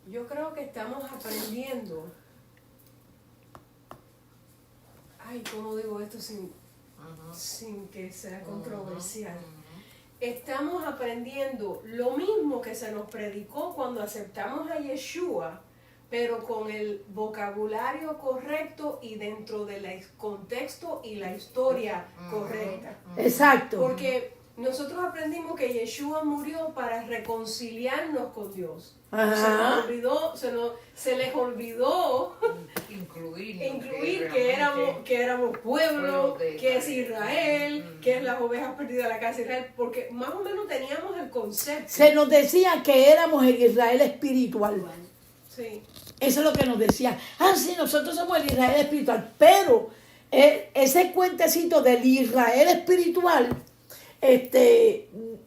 Yo creo que estamos aprendiendo ay, ¿cómo digo esto sin que sea controversial? Estamos aprendiendo lo mismo que se nos predicó cuando aceptamos a Yeshua, pero con el vocabulario correcto y dentro del contexto y la historia correcta. Exacto. Porque nosotros aprendimos que Yeshua murió para reconciliarnos con Dios. Ajá. Se les olvidó Incluir que éramos pueblo, Pueblo de que es Israel. Israel, que es las ovejas perdidas de la casa de Israel, porque más o menos teníamos el concepto. Se nos decía que éramos el Israel espiritual. Sí. Eso es lo que nos decían. Ah, sí, nosotros somos el Israel espiritual. Pero ese cuentecito del Israel espiritual,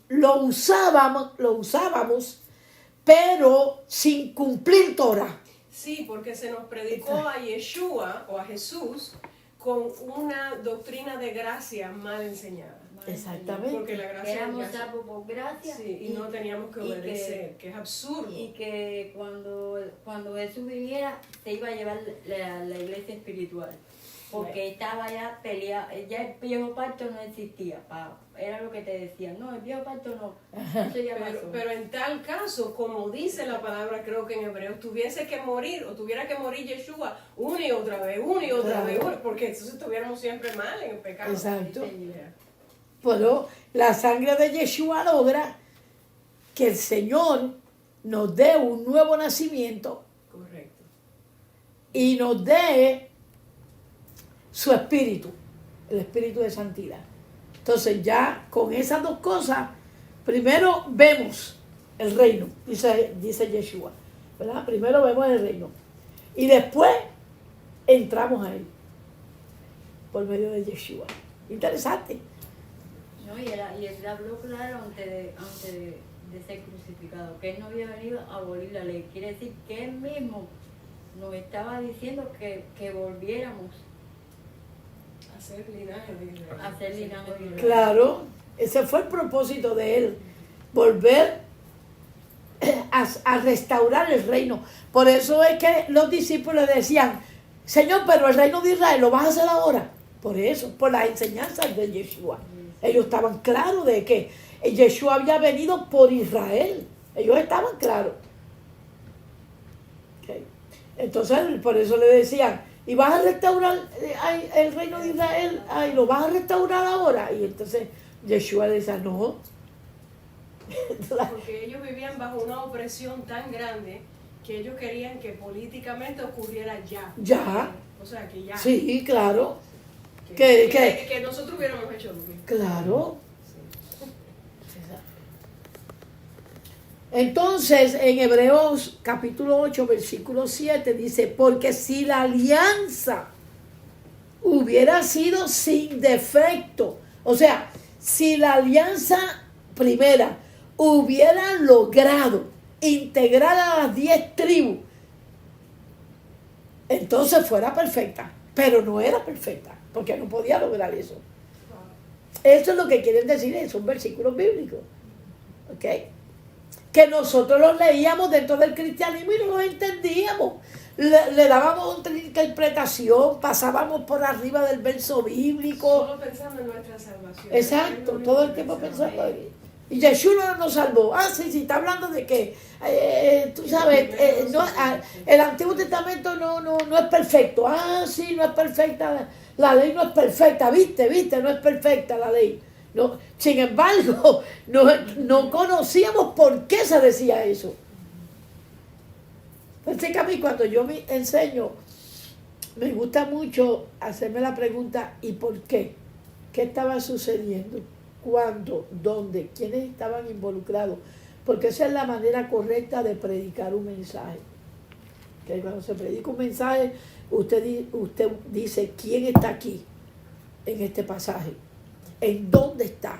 lo usábamos, pero sin cumplir Torah. Sí, porque se nos predicó a Yeshua o a Jesús con una doctrina de gracia mal enseñada. Exactamente. Porque la gracia Éramos es salvos por gracia. sí, y no teníamos que obedecer, que es absurdo. Y que cuando Jesús viniera, se iba a llevar la iglesia espiritual. Porque estaba ya peleado, ya el viejo pacto no existía. Era lo que te decían, no, el viejo pacto no. Eso ya pasó. Pero en tal caso, como dice la palabra, creo que en hebreo, tuviera que morir Yeshua una y otra vez, porque entonces estuviéramos siempre mal en el pecado. Exacto. Yeah. Pero la sangre de Yeshua logra que el Señor nos dé un nuevo nacimiento Correcto. y nos dé su espíritu, el espíritu de santidad. Entonces ya con esas dos cosas, primero vemos el reino, dice Yeshua, ¿verdad? Primero vemos el reino y después entramos a él por medio de Yeshua. Interesante. No, y él habló claro antes de ser crucificado, que él no había venido a abolir la ley. Quiere decir que él mismo nos estaba diciendo que volviéramos Hacer linaje de Israel. a hacer linaje de Israel. Claro, ese fue el propósito de él, volver a restaurar el reino. Por eso es que los discípulos decían, Señor, pero el reino de Israel lo vas a hacer ahora. Por eso, por las enseñanzas de Yeshua. Ellos estaban claros de que Yeshua había venido por Israel. Ellos estaban claros. Okay. Entonces, por eso le decían, ¿y vas a restaurar el reino de Israel? Ay, ¿lo vas a restaurar ahora? Y entonces Yeshua le decía, no. Porque ellos vivían bajo una opresión tan grande que ellos querían que políticamente ocurriera ya. Ya. O sea, que ya. Sí, claro. Que nosotros hubiéramos hecho lo mismo. Claro. Entonces, en Hebreos capítulo 8, versículo 7 dice, porque si la alianza hubiera sido sin defecto, o sea, si la alianza primera hubiera logrado integrar a las 10 tribus, entonces fuera perfecta, pero no era perfecta, porque no podía lograr eso. Eso es lo que quieren decir, son versículos bíblicos, ¿ok? Que nosotros los leíamos dentro del cristianismo y no los entendíamos. Le dábamos otra interpretación, pasábamos por arriba del verso bíblico. Solo pensando en nuestra salvación. Exacto, todo el tiempo pensando ahí. Y Yeshua nos salvó. Ah, sí, está hablando de que, tú sabes, el Antiguo Testamento no es perfecto. Ah, sí, no es perfecta, la ley no es perfecta, viste, no es perfecta la ley. No, sin embargo, no conocíamos por qué se decía eso. Pensé que a mí cuando yo me enseño, me gusta mucho hacerme la pregunta, ¿y por qué? ¿Qué estaba sucediendo? ¿Cuándo? ¿Dónde? ¿Quiénes estaban involucrados? Porque esa es la manera correcta de predicar un mensaje. Que cuando se predica un mensaje, usted dice quién está aquí en este pasaje. ¿En dónde está?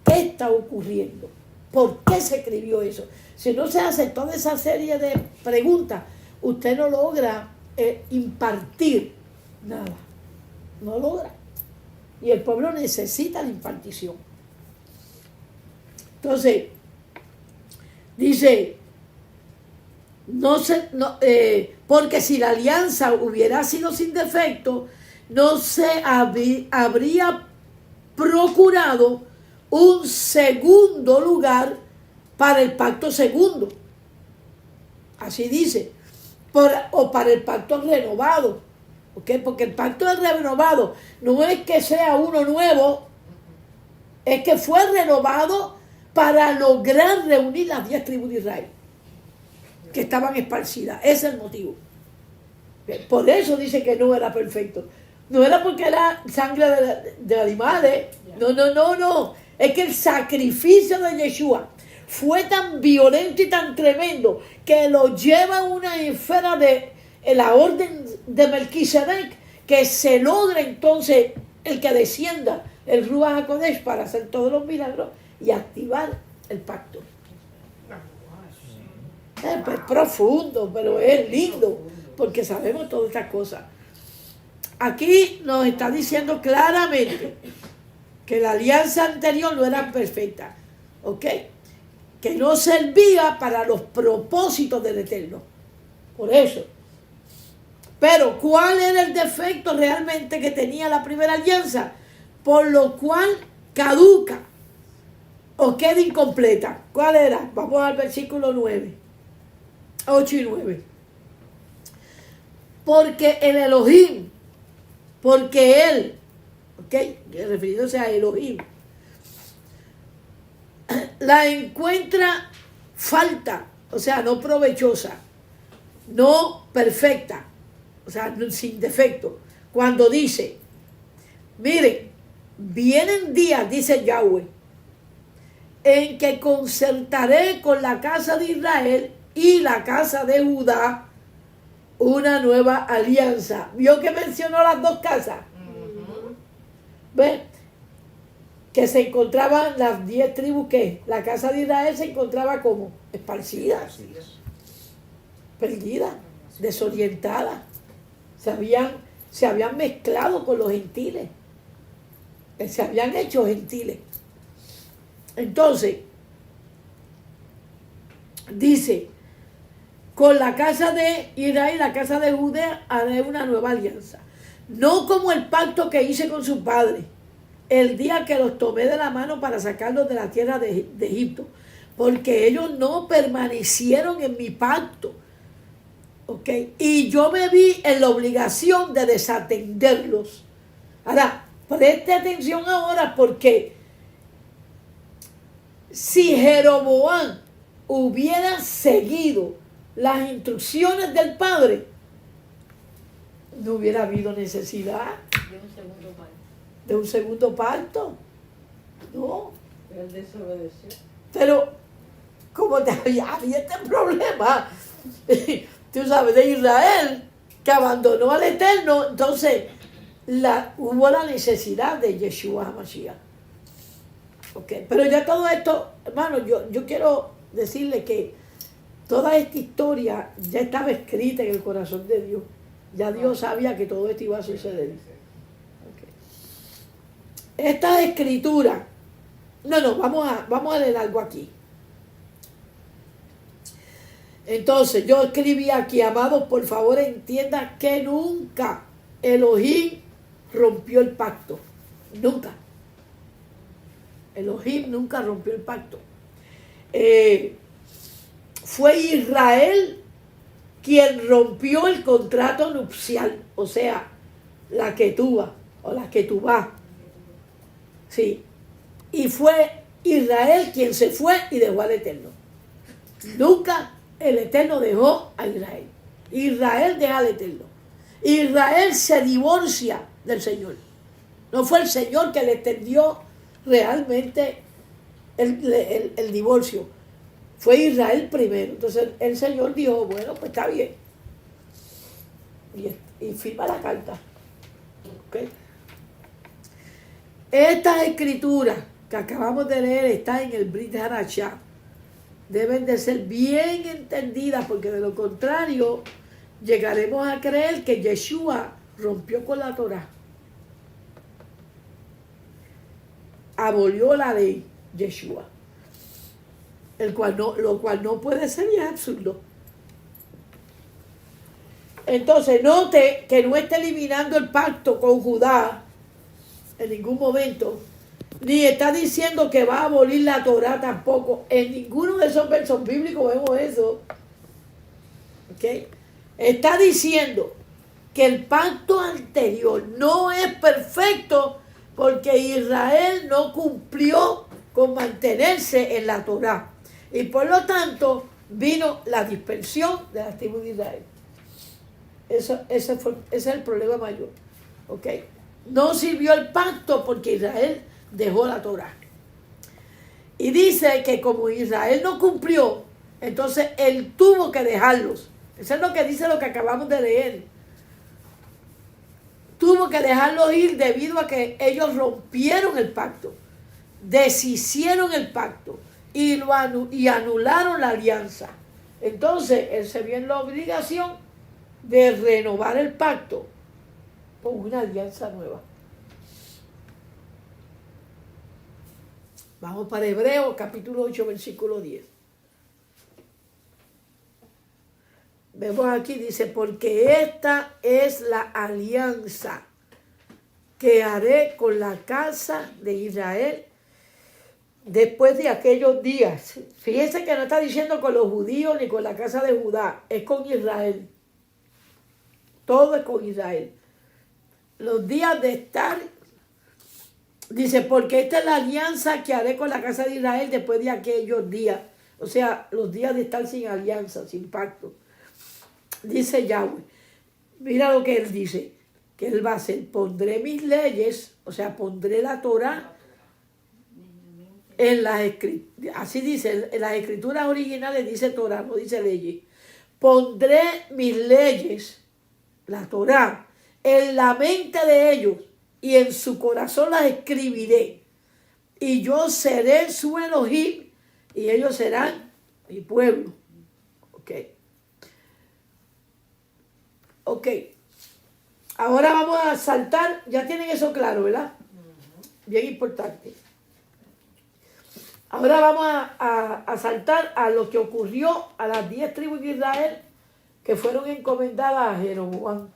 ¿Qué está ocurriendo? ¿Por qué se escribió eso? Si no se hace toda esa serie de preguntas, usted no logra impartir nada. No logra. Y el pueblo necesita la impartición. Entonces, dice, porque si la alianza hubiera sido sin defecto, no se habría procurado un segundo lugar para el pacto segundo. Así dice. O para el pacto renovado. ¿Okay? Porque el pacto es renovado. No es que sea uno nuevo. Es que fue renovado para lograr reunir las 10 tribus de Israel. Que estaban esparcidas. Ese es el motivo. Por eso dice que no era perfecto. No era porque era sangre de animales. No. Es que el sacrificio de Yeshua fue tan violento y tan tremendo que lo lleva a una esfera de la orden de Melquisedec, que se logra entonces el que descienda el Ruach HaKodesh para hacer todos los milagros y activar el pacto. Es profundo, pero es lindo, porque sabemos todas estas cosas. Aquí nos está diciendo claramente que la alianza anterior no era perfecta, ¿ok? Que no servía para los propósitos del Eterno. Por eso. Pero, ¿cuál era el defecto realmente que tenía la primera alianza? Por lo cual caduca o queda incompleta. ¿Cuál era? Vamos al versículo 9. 8 y 9. Porque el Elohim, porque él, ¿ok? Refiriéndose a Elohim, la encuentra falta, o sea, no provechosa, no perfecta, o sea, sin defecto. Cuando dice, miren, vienen días, dice Yahweh, en que concertaré con la casa de Israel y la casa de Judá una nueva alianza. ¿Vio que mencionó las dos casas? ¿Ven? Que se encontraban las 10 tribus, que la casa de Israel se encontraba como esparcida, perdida, desorientada. Se habían mezclado con los gentiles. Se habían hecho gentiles. Entonces, dice, con la casa de Israel y la casa de Judá haré una nueva alianza. No como el pacto que hice con sus padres el día que los tomé de la mano para sacarlos de la tierra de Egipto, porque ellos no permanecieron en mi pacto. ¿Ok? Y yo me vi en la obligación de desatenderlos. Ahora, preste atención ahora, porque si Jeroboam hubiera seguido las instrucciones del padre, no hubiera habido necesidad de un segundo pacto. No. Él desobedeció. Pero, como había este problema, tú sabes, de Israel, que abandonó al Eterno, entonces hubo la necesidad de Yeshua HaMashiach. Okay. Pero ya todo esto, hermano, yo quiero decirle que toda esta historia ya estaba escrita en el corazón de Dios. Ya Dios sabía que todo esto iba a suceder. Okay. Esta escritura, vamos a leer algo aquí. Entonces, yo escribí aquí, amados, por favor entiendan que nunca Elohim rompió el pacto. Nunca. Elohim nunca rompió el pacto. Fue Israel quien rompió el contrato nupcial, o sea, la ketubá o la ketubá. Sí. Y fue Israel quien se fue y dejó al Eterno. Nunca el Eterno dejó a Israel. Israel deja al Eterno. Israel se divorcia del Señor. No fue el Señor que le extendió realmente el divorcio. Fue Israel primero. Entonces el Señor dijo, bueno, pues está bien. Y firma la carta. ¿Okay? Estas escrituras que acabamos de leer están en el Brit Hadashah. Deben de ser bien entendidas, porque de lo contrario llegaremos a creer que Yeshua rompió con la Torá. Abolió la ley, Yeshua. Lo cual no puede ser, y es absurdo. Entonces, note que no está eliminando el pacto con Judá en ningún momento, ni está diciendo que va a abolir la Torá tampoco. En ninguno de esos versos bíblicos vemos eso. ¿Ok? Está diciendo que el pacto anterior no es perfecto porque Israel no cumplió con mantenerse en la Torá. Y por lo tanto vino la dispersión de la tribu de Israel. Ese es el problema mayor. ¿Ok? No sirvió el pacto porque Israel dejó la Torá. Y dice que como Israel no cumplió, entonces él tuvo que dejarlos. Eso es lo que dice lo que acabamos de leer. Tuvo que dejarlos ir debido a que ellos rompieron el pacto, deshicieron el pacto y anularon la alianza. Entonces él se vio en la obligación de renovar el pacto con una alianza nueva. Vamos para Hebreos capítulo 8 versículo 10. Vemos aquí, dice, porque esta es la alianza que haré con la casa de Israel después de aquellos días. Fíjense que no está diciendo con los judíos ni con la casa de Judá, es con Israel. Todo es con Israel. Los días de estar, dice, porque esta es la alianza que haré con la casa de Israel después de aquellos días. O sea, los días de estar sin alianza, sin pacto. Dice Yahweh, mira lo que él dice, que él va a hacer, pondré mis leyes, o sea, pondré la Torá en las escrituras, así dice, en las escrituras originales dice Torá, no dice leyes. Pondré mis leyes, la Torá, en la mente de ellos y en su corazón las escribiré. Y yo seré su Elohim y ellos serán mi pueblo. Ok. Ahora vamos a saltar, ya tienen eso claro, ¿verdad? Bien importante. Ahora vamos a saltar a lo que ocurrió a las 10 tribus de Israel que fueron encomendadas a Jeroboam.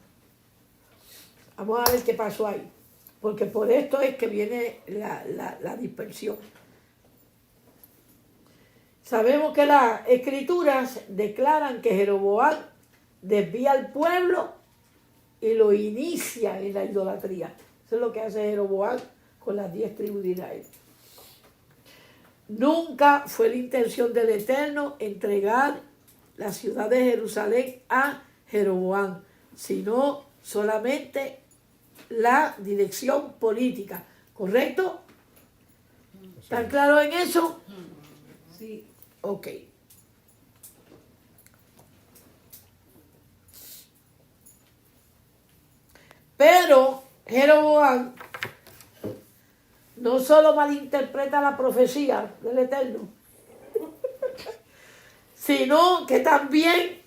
Vamos a ver qué pasó ahí. Porque por esto es que viene la dispersión. Sabemos que las escrituras declaran que Jeroboam desvía al pueblo y lo inicia en la idolatría. Eso es lo que hace Jeroboam con las 10 tribus de Israel. Nunca fue la intención del Eterno entregar la ciudad de Jerusalén a Jeroboam, sino solamente la dirección política. ¿Correcto? ¿Están claros en eso? Sí. Ok. Pero Jeroboam no solo malinterpreta la profecía del Eterno, sino que también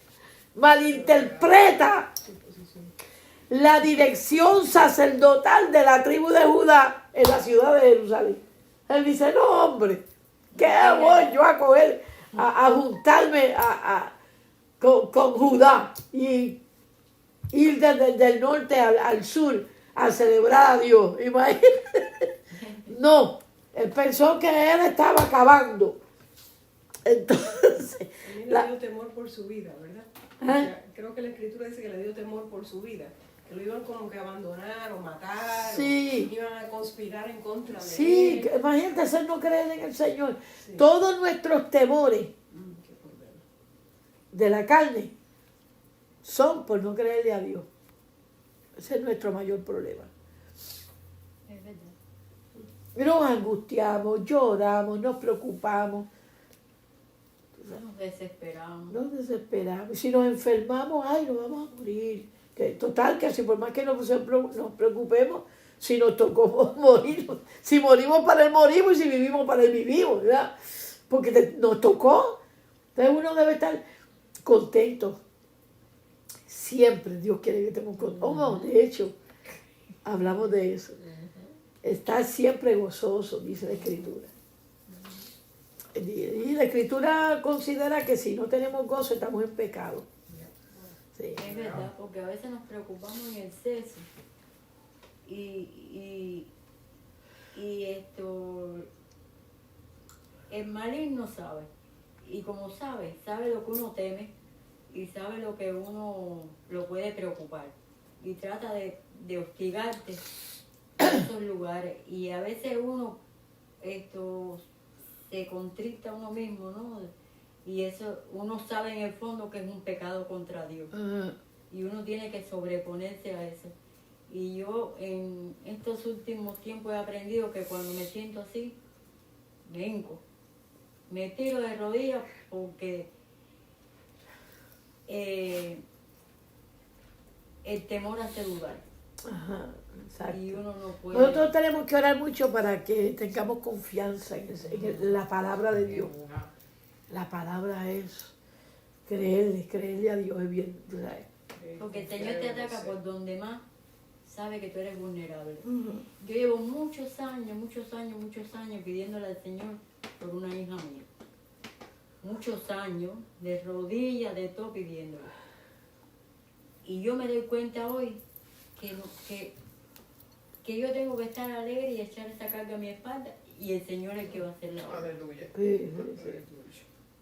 malinterpreta la dirección sacerdotal de la tribu de Judá en la ciudad de Jerusalén. Él dice, no hombre, ¿qué voy yo a coger, a juntarme con Judá y ir desde el norte al sur a celebrar a Dios? Imagínate. No, él pensó que él estaba acabando. Entonces, También le dio temor por su vida, ¿verdad? ¿Ah? O sea, creo que la escritura dice que le dio temor por su vida, que lo iban como que a abandonar o matar, Sí. o iban a conspirar en contra de sí, él. imagínate ser no creer en el Señor. Sí. Todos nuestros temores Qué problema. de la carne son por no creerle a Dios. Ese es nuestro mayor problema. Es verdad. Nos angustiamos, lloramos, nos preocupamos, Nos desesperamos. nos desesperamos. Si nos enfermamos, ay, nos vamos a morir. Que, total, que si por más que nos preocupemos, si nos tocó morir, si morimos para él morimos y si vivimos para él vivimos, ¿verdad? Porque nos tocó. Entonces uno debe estar contento. Siempre Dios quiere que estemos contentos. Oh, de hecho, hablamos de eso. Estar siempre gozoso, dice la Escritura. Y la Escritura considera que si no tenemos gozo estamos en pecado. Sí. Es verdad, porque a veces nos preocupamos en exceso. Y el maligno sabe. Y como sabe lo que uno teme y sabe lo que uno lo puede preocupar. Y trata de hostigarte en esos lugares. Y a veces uno se contrista a uno mismo, ¿no? Y eso uno sabe en el fondo que es un pecado contra Dios. Y uno tiene que sobreponerse a eso. Y yo en estos últimos tiempos he aprendido que cuando me siento así, me tiro de rodillas porque el temor hace dudar. Ajá, exacto. Y uno no puede. Nosotros tenemos que orar mucho para que tengamos confianza en la palabra de Dios. La palabra es creerle a Dios es bien. ¿Sabes? Porque el Señor te ataca por donde más sabe que tú eres vulnerable. Uh-huh. Yo llevo muchos años pidiéndole al Señor por una hija mía. Muchos años, de rodillas, de todo pidiéndole. Y yo me doy cuenta hoy que yo tengo que estar alegre y echar esa carga a mi espalda y el Señor es el que va a hacer la obra. Aleluya. Sí.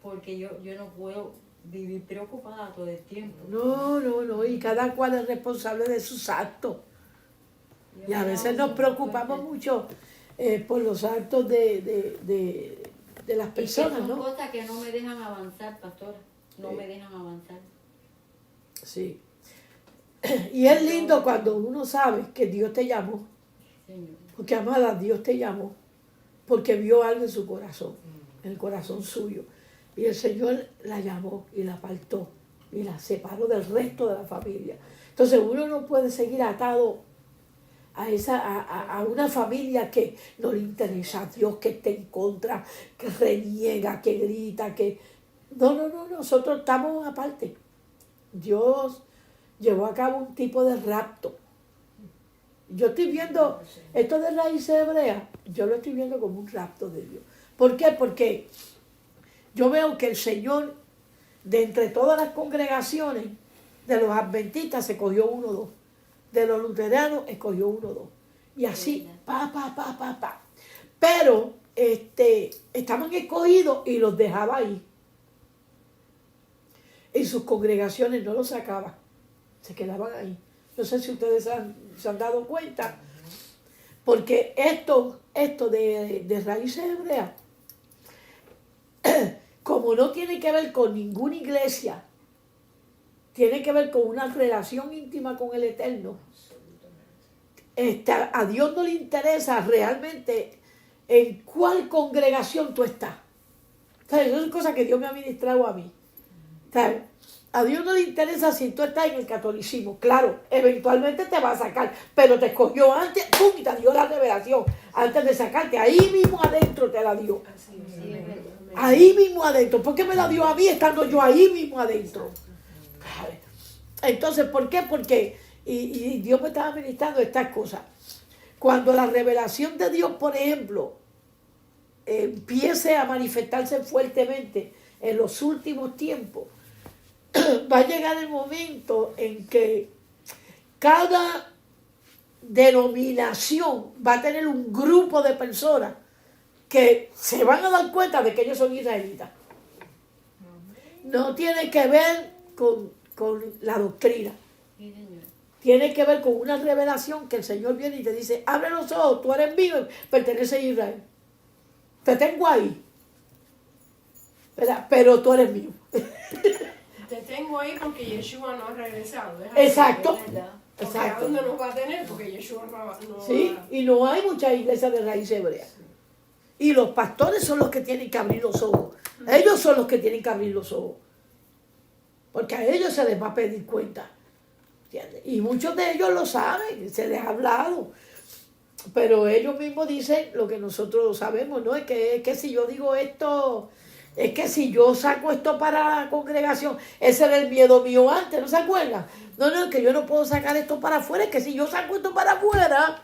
Porque yo no puedo vivir preocupada todo el tiempo. No, y cada cual es responsable de sus actos. Y a veces nos preocupamos mucho por los actos de las personas, y que son ¿no? cosas que no me dejan avanzar, pastora. No me dejan avanzar. Sí. Y es lindo cuando uno sabe que Dios te llamó. Señor. Porque, amada, Dios te llamó. Porque vio algo en su corazón, en el corazón suyo. Y el Señor la llamó y la apartó y la separó del resto de la familia. Entonces uno no puede seguir atado a una familia que no le interesa a Dios, que esté en contra, que reniega, que grita, que... No, nosotros estamos aparte. Dios llevó a cabo un tipo de rapto. Yo estoy viendo esto de raíces hebreas, yo lo estoy viendo como un rapto de Dios. ¿Por qué? Porque yo veo que el Señor, de entre todas las congregaciones, de los adventistas se cogió 1 o 2. De los luteranos escogió 1 o 2. Y así, pa. Pero estaban escogidos y los dejaba ahí. En sus congregaciones no los sacaba. Se quedaban ahí. No sé si ustedes se han dado cuenta. Porque esto de raíces hebreas, como no tiene que ver con ninguna iglesia, tiene que ver con una relación íntima con el Eterno. A Dios no le interesa realmente en cuál congregación tú estás. ¿Sabes? Eso es cosa que Dios me ha ministrado a mí. ¿Sabes? A Dios no le interesa si tú estás en el catolicismo. Claro, eventualmente te va a sacar, pero te escogió antes, ¡pum! Y te dio la revelación. Antes de sacarte, ahí mismo adentro te la dio. Ahí mismo adentro. ¿Por qué me la dio a mí estando yo ahí mismo adentro? Entonces, ¿por qué? Porque, y Dios me estaba ministrando estas cosas. Cuando la revelación de Dios, por ejemplo, empiece a manifestarse fuertemente en los últimos tiempos, va a llegar el momento en que cada denominación va a tener un grupo de personas que se van a dar cuenta de que ellos son israelitas. No tiene que ver con la doctrina. Sí, Señor. Tiene que ver con una revelación que el Señor viene y te dice, abre los ojos, tú eres mío y perteneces a Israel. Te tengo ahí. ¿Verdad? Pero tú eres mío. Te tengo ahí porque Yeshua no ha regresado. Exacto. Es verdad. Porque ¿a dónde nos va a tener? Porque Yeshua no Sí, y no hay muchas iglesias de raíz hebrea. Y los pastores son los que tienen que abrir los ojos. Ellos son los que tienen que abrir los ojos. Porque a ellos se les va a pedir cuenta. ¿Entiendes? Y muchos de ellos lo saben, se les ha hablado. Pero ellos mismos dicen lo que nosotros sabemos, ¿no? Es que si yo digo esto, es que si yo saco esto para la congregación, ese era el miedo mío antes, ¿no se acuerdan? No, es que yo no puedo sacar esto para afuera, es que si yo saco esto para afuera,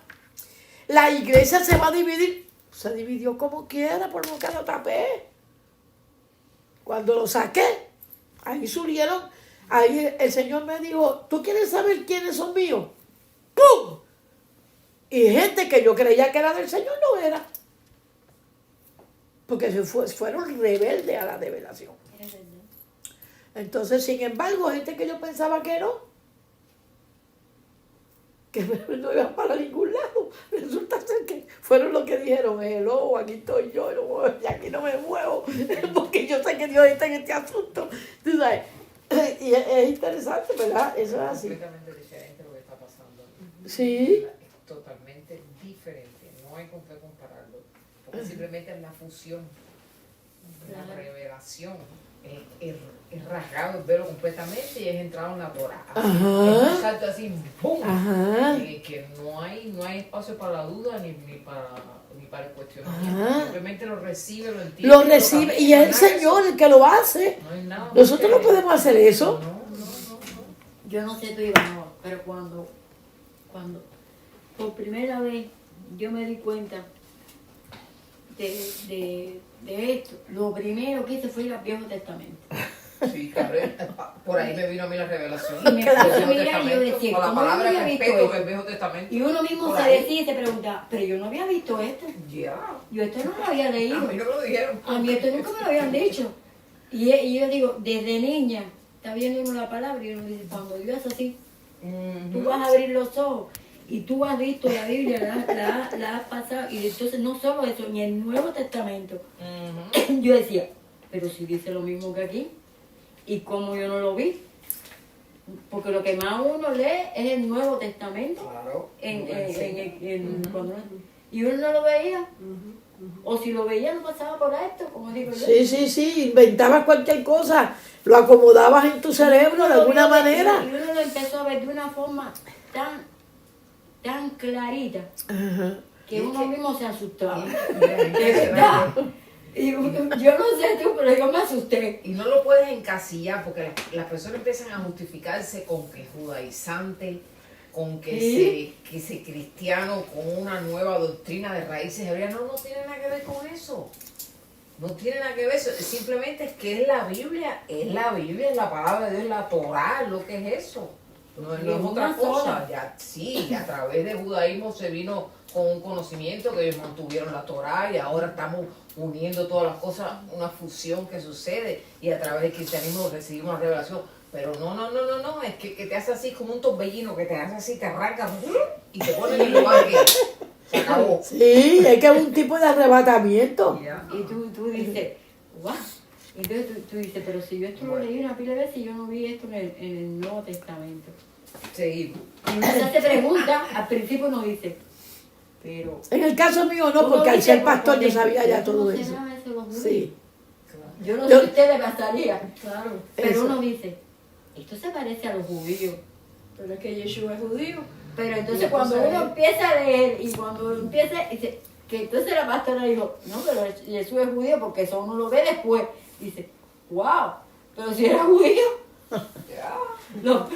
la iglesia se va a dividir. Se dividió como quiera, por lo que lo tapé. Cuando lo saqué, ahí surgieron Ahí el Señor me dijo, ¿tú quieres saber quiénes son míos? ¡Pum! Y gente que yo creía que era del Señor no era. Porque fueron rebeldes a la revelación. Es verdad. Entonces, sin embargo, gente que yo pensaba que no iban para ningún lado. Resulta ser que fueron los que dijeron, hello, aquí estoy yo, y aquí no me muevo, porque yo sé que Dios está en este asunto. ¿Tú sabes? Y es interesante, ¿verdad? Eso es así. Completamente diferente lo que está pasando. Sí. Es totalmente diferente. No hay con qué compararlo. Porque simplemente es la fusión, la Claro. revelación. Es rasgado el velo completamente y es entrado en la Torah. Ajá. Es un salto así, ¡pum! Ajá. Que no hay espacio para la duda ni para el cuestionamiento. Ajá. Simplemente lo recibe, lo entiende. Lo recibe, y es el Señor el que lo hace. No hay nada. Nosotros no podemos hacer eso. No. Yo no sé tú, Iván, no, pero cuando por primera vez yo me di cuenta de esto, lo primero que hice fue ir al Viejo Testamento. Sí, claro. Por ahí me vino a mí la revelación. Y me Del puse a Viejo mirar y yo Testamento, decía, con la ¿cómo palabra yo había visto respeto esto? del Viejo Testamento. Y uno mismo por se ahí. decía y se pregunta, pero yo no había visto esto. Ya. Yo esto no lo había A leído. mí no me lo dijeron. A mí esto nunca me lo habían dicho. Y yo digo, desde niña, está viendo uno la palabra y uno dice, cuando Dios es así, tú vas a abrir los ojos y tú has visto la Biblia, la has pasado. Y entonces no solo eso, ni el Nuevo Testamento. Yo decía, pero si dice lo mismo que aquí, ¿y cómo yo no lo vi? Porque lo que más uno lee es el Nuevo Testamento. Claro. Y uno no lo veía. O si lo veía, no pasaba por esto, como digo yo. Sí, inventabas cualquier cosa, lo acomodabas en tu cerebro de alguna manera. Y uno lo empezó a ver de una forma tan clarita Ajá. que uno mismo se asustaba. De De verdad. Y yo no sé tú, pero yo me asusté. Y no lo puedes encasillar porque las personas empiezan a justificarse con que es judaizante, con que se cristiano, con una nueva doctrina de raíces hebreas. No tiene nada que ver con eso. No tiene nada que ver eso. Simplemente es que es la Biblia, es la palabra de Dios, la Torá, es lo que es eso. No es otra una cosa. sola. Ya, sí, a través del judaísmo se vino con un conocimiento que ellos mantuvieron la Torá y ahora estamos uniendo todas las cosas, una fusión que sucede y a través del cristianismo recibimos la revelación. Pero no, es que te hace así como un torbellino, que te hace así, te arranca y te pone en el lugar que se acabó. Sí, es que es un tipo de arrebatamiento. Ya. Y tú dices, guau. Entonces tú dices, pero si yo esto lo leí una pila de veces y yo no vi esto en el Nuevo Testamento. Seguimos. Y uno se hace pregunta, al principio uno dice, pero... En el caso mío no, uno porque al dice, ser pastor yo porque sabía ya yo todo no sé eso. nada de eso de los judíos. Sí. Yo no Yo- sé si usted le pasaría, claro. Pero Eso. uno dice, esto se parece a los judíos. Pero es que Yeshua es judío. Pero Y entonces la cuando cosa uno es- empieza a leer y cuando empieza, dice, que entonces la pastora dijo, no, pero Jesús es judío porque eso uno lo ve después. Dice, wow, pero si era judío. Ya. No,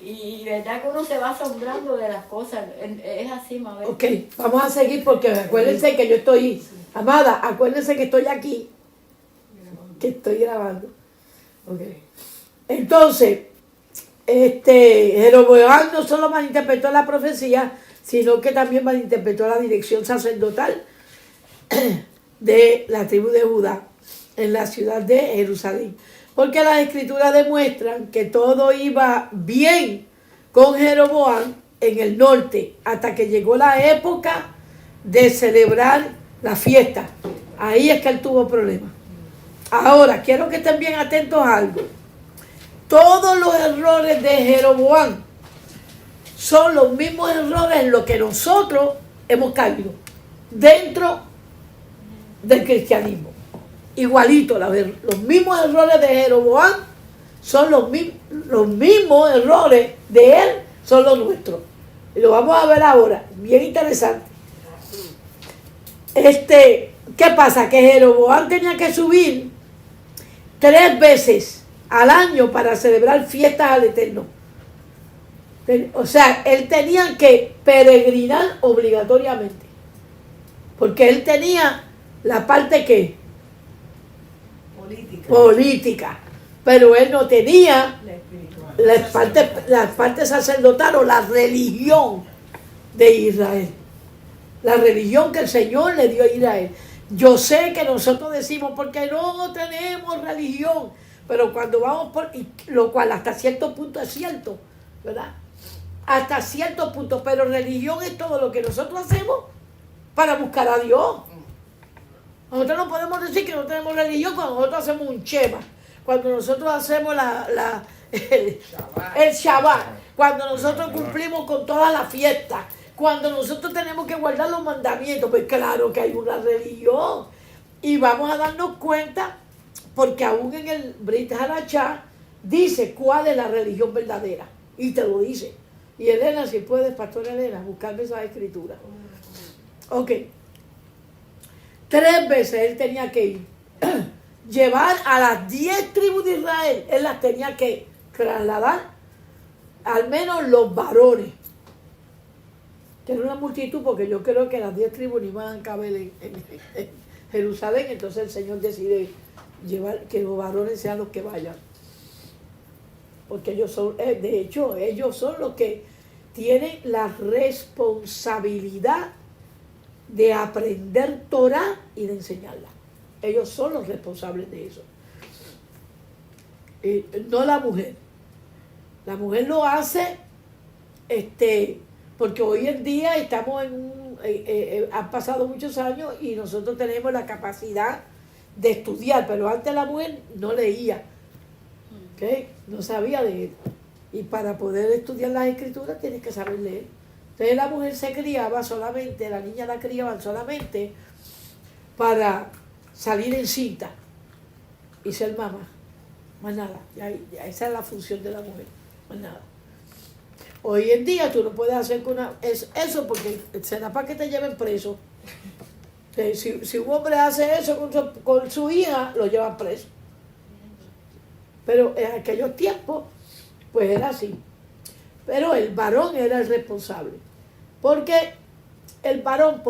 y verdad que uno se va asombrando de las cosas, es así, Mabel. Ok, vamos a seguir porque acuérdense que yo estoy, amada, acuérdense que estoy aquí, que estoy grabando. Ok. Entonces, Jeroboam no solo malinterpretó la profecía, sino que también malinterpretó la dirección sacerdotal de la tribu de Judá en la ciudad de Jerusalén. Porque las escrituras demuestran que todo iba bien con Jeroboam en el norte, hasta que llegó la época de celebrar la fiesta. Ahí es que él tuvo problemas. Ahora, quiero que estén bien atentos a algo. Todos los errores de Jeroboam son los mismos errores en los que nosotros hemos caído dentro del cristianismo. Igualito, los mismos errores de Jeroboam son los mismos errores de él, son los nuestros. Y lo vamos a ver ahora, bien interesante. ¿Qué pasa? Que Jeroboam tenía que subir 3 veces al año para celebrar fiestas al Eterno. O sea, él tenía que peregrinar obligatoriamente. Porque él tenía la parte que Política. política. pero él no tenía La espiritual. la parte sacerdotal o la religión de Israel. La religión que el Señor le dio a Israel. Yo sé que nosotros decimos, porque no tenemos religión, pero cuando vamos por, y lo cual hasta cierto punto es cierto, ¿verdad? Hasta cierto punto, pero religión es todo lo que nosotros hacemos para buscar a Dios. Nosotros no podemos decir que no tenemos religión cuando nosotros hacemos un chema, cuando nosotros hacemos el Shabbat, cuando nosotros cumplimos con todas las fiestas, cuando nosotros tenemos que guardar los mandamientos. Pues claro que hay una religión. Y vamos a darnos cuenta, porque aún en el Brit Hadashah dice cuál es la religión verdadera. Y te lo dice. Y Elena, si puedes, Pastora Elena, buscarme esa escritura. Ok. 3 veces él tenía que ir. Llevar a las 10 tribus de Israel. Él las tenía que trasladar. Al menos los varones. Que era una multitud, porque yo creo que las 10 tribus ni van a caber en Jerusalén. Entonces el Señor decide llevar que los varones sean los que vayan. Porque ellos son, de hecho, ellos son los que tienen la responsabilidad de aprender Torah y de enseñarla. Ellos son los responsables de eso. No la mujer. La mujer lo hace, porque hoy en día estamos han pasado muchos años y nosotros tenemos la capacidad de estudiar, pero antes la mujer no leía, ¿okay? No sabía leer. Y para poder estudiar las escrituras tienes que saber leer. Entonces la mujer se criaba solamente, la niña la criaban solamente para salir encinta y ser mamá. Más nada. Ya esa es la función de la mujer. Más nada. Hoy en día tú no puedes hacer eso porque será para que te lleven preso. Si un hombre hace eso con su hija, lo llevan preso. Pero en aquellos tiempos, pues era así. Pero el varón era el responsable. ¿Por qué el varón?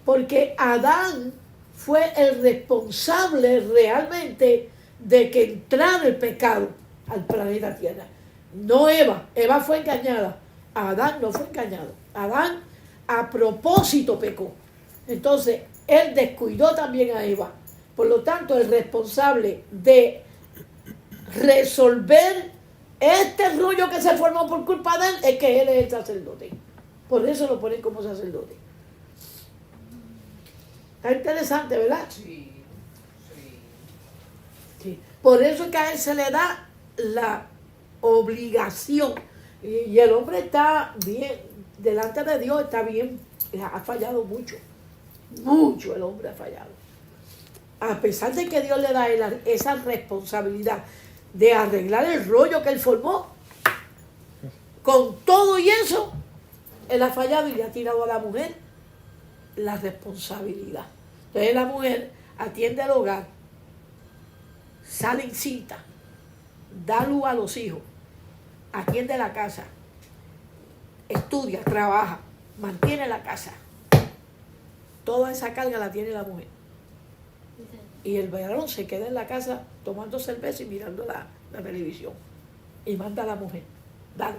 Porque Adán fue el responsable realmente de que entrara el pecado al planeta Tierra. No Eva. Eva fue engañada. Adán no fue engañado. Adán a propósito pecó. Entonces, él descuidó también a Eva. Por lo tanto, el responsable de resolver este rollo que se formó por culpa de él es que él es el sacerdote. Por eso lo ponen como sacerdote. Está interesante, ¿verdad? Sí, sí. Sí. Por eso es que a él se le da la obligación. Y el hombre está bien, delante de Dios está bien, ha fallado mucho. Mucho el hombre ha fallado. A pesar de que Dios le da esa responsabilidad de arreglar el rollo que él formó, con todo y eso, él ha fallado y le ha tirado a la mujer la responsabilidad. Entonces la mujer atiende el hogar, sale encinta, da luz a los hijos, atiende la casa, estudia, trabaja, mantiene la casa. Toda esa carga la tiene la mujer. Y el varón se queda en la casa tomando cerveza y mirando la televisión. Y manda a la mujer. Dale.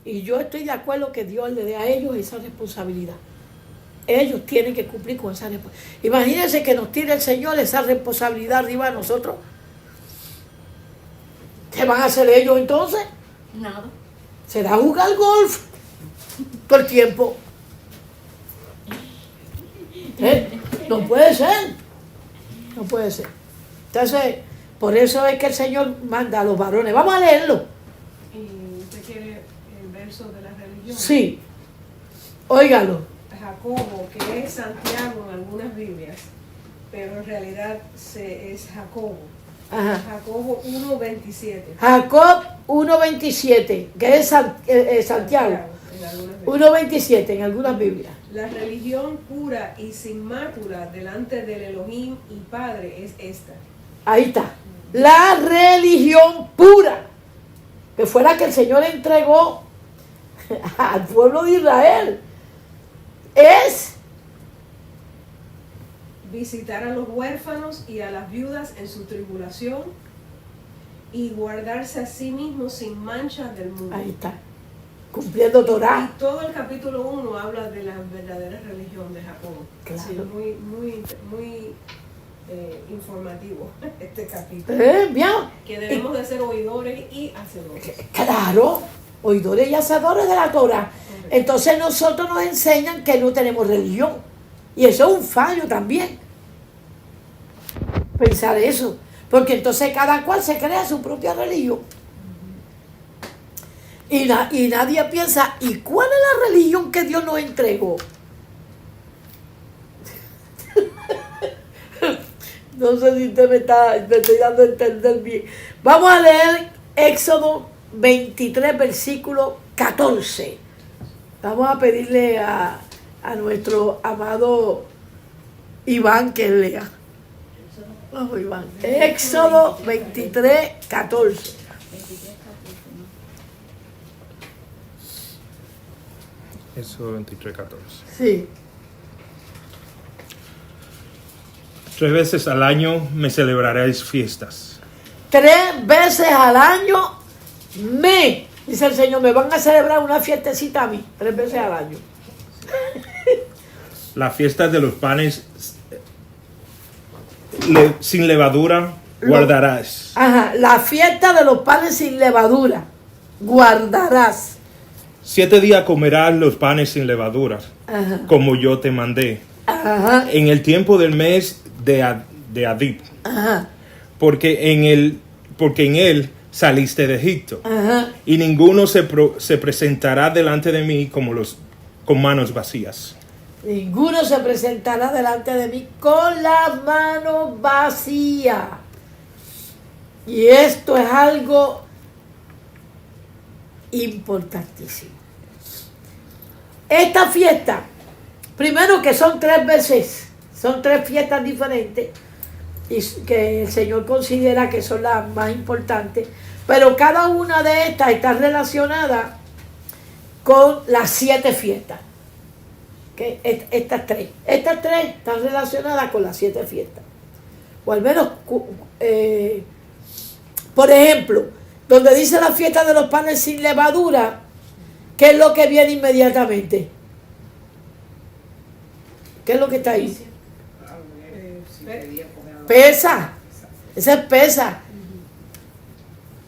Y yo estoy de acuerdo que Dios le dé a ellos esa responsabilidad. Ellos tienen que cumplir con esa responsabilidad. Imagínense que nos tire el Señor esa responsabilidad arriba a nosotros. ¿Qué van a hacer ellos entonces? Nada. ¿Será jugar golf todo el tiempo? No puede ser. No puede ser. Entonces, por eso es que el Señor manda a los varones. Vamos a leerlo. ¿Y usted quiere el verso de la religión? Sí. Óigalo. Jacobo, que es Santiago en algunas Biblias, pero en realidad es Jacobo. Ajá. Jacobo 1:27. Jacob 1:27, que es Santiago. En algunas Biblias. 1:27 en algunas Biblias. La religión pura y sin mácula delante del Elohim y Padre es esta. Ahí está. La religión pura, que fue la que el Señor entregó al pueblo de Israel, es visitar a los huérfanos y a las viudas en su tribulación y guardarse a sí mismo sin mancha del mundo. Ahí está. Cumpliendo Torah. Y todo el capítulo 1 habla de la verdadera religión de Japón. Claro. Sí, muy informativo este capítulo. Bien. Que debemos de ser oidores y hacedores. Claro, oidores y hacedores de la Torah. Entonces nosotros nos enseñan que no tenemos religión. Y eso es un fallo también. Pensar eso. Porque entonces cada cual se crea su propia religión. Y nadie piensa, ¿y cuál es la religión que Dios nos entregó? No sé si usted me estoy dando a entender bien. Vamos a leer Éxodo 23, versículo 14. Vamos a pedirle a nuestro amado Iván que lea. Vamos, Iván. Éxodo 23, 14. Eso 23:14. Sí. 3 veces al año me celebraréis fiestas. 3 veces al año dice el Señor, me van a celebrar una fiestecita a mí. 3 veces al año. La fiesta de los panes sin levadura guardarás. Ajá, la fiesta de los panes sin levadura guardarás. 7 días comerás los panes sin levadura, Ajá. como yo te mandé, Ajá. en el tiempo del mes de Adib, Ajá. porque en él saliste de Egipto, Ajá. y ninguno se presentará delante de mí con manos vacías. Ninguno se presentará delante de mí con las manos vacías. Y esto es algo importantísimo. Esta fiesta, primero que son 3 veces, son 3 fiestas diferentes y que el Señor considera que son las más importantes, pero cada una de estas está relacionada con las 7 fiestas. Estas tres están relacionadas con las 7 fiestas. O al menos, por ejemplo, donde dice la fiesta de los panes sin levadura, ¿qué es lo que viene inmediatamente? ¿Qué es lo que está ahí? Pesa. Esa es pesa.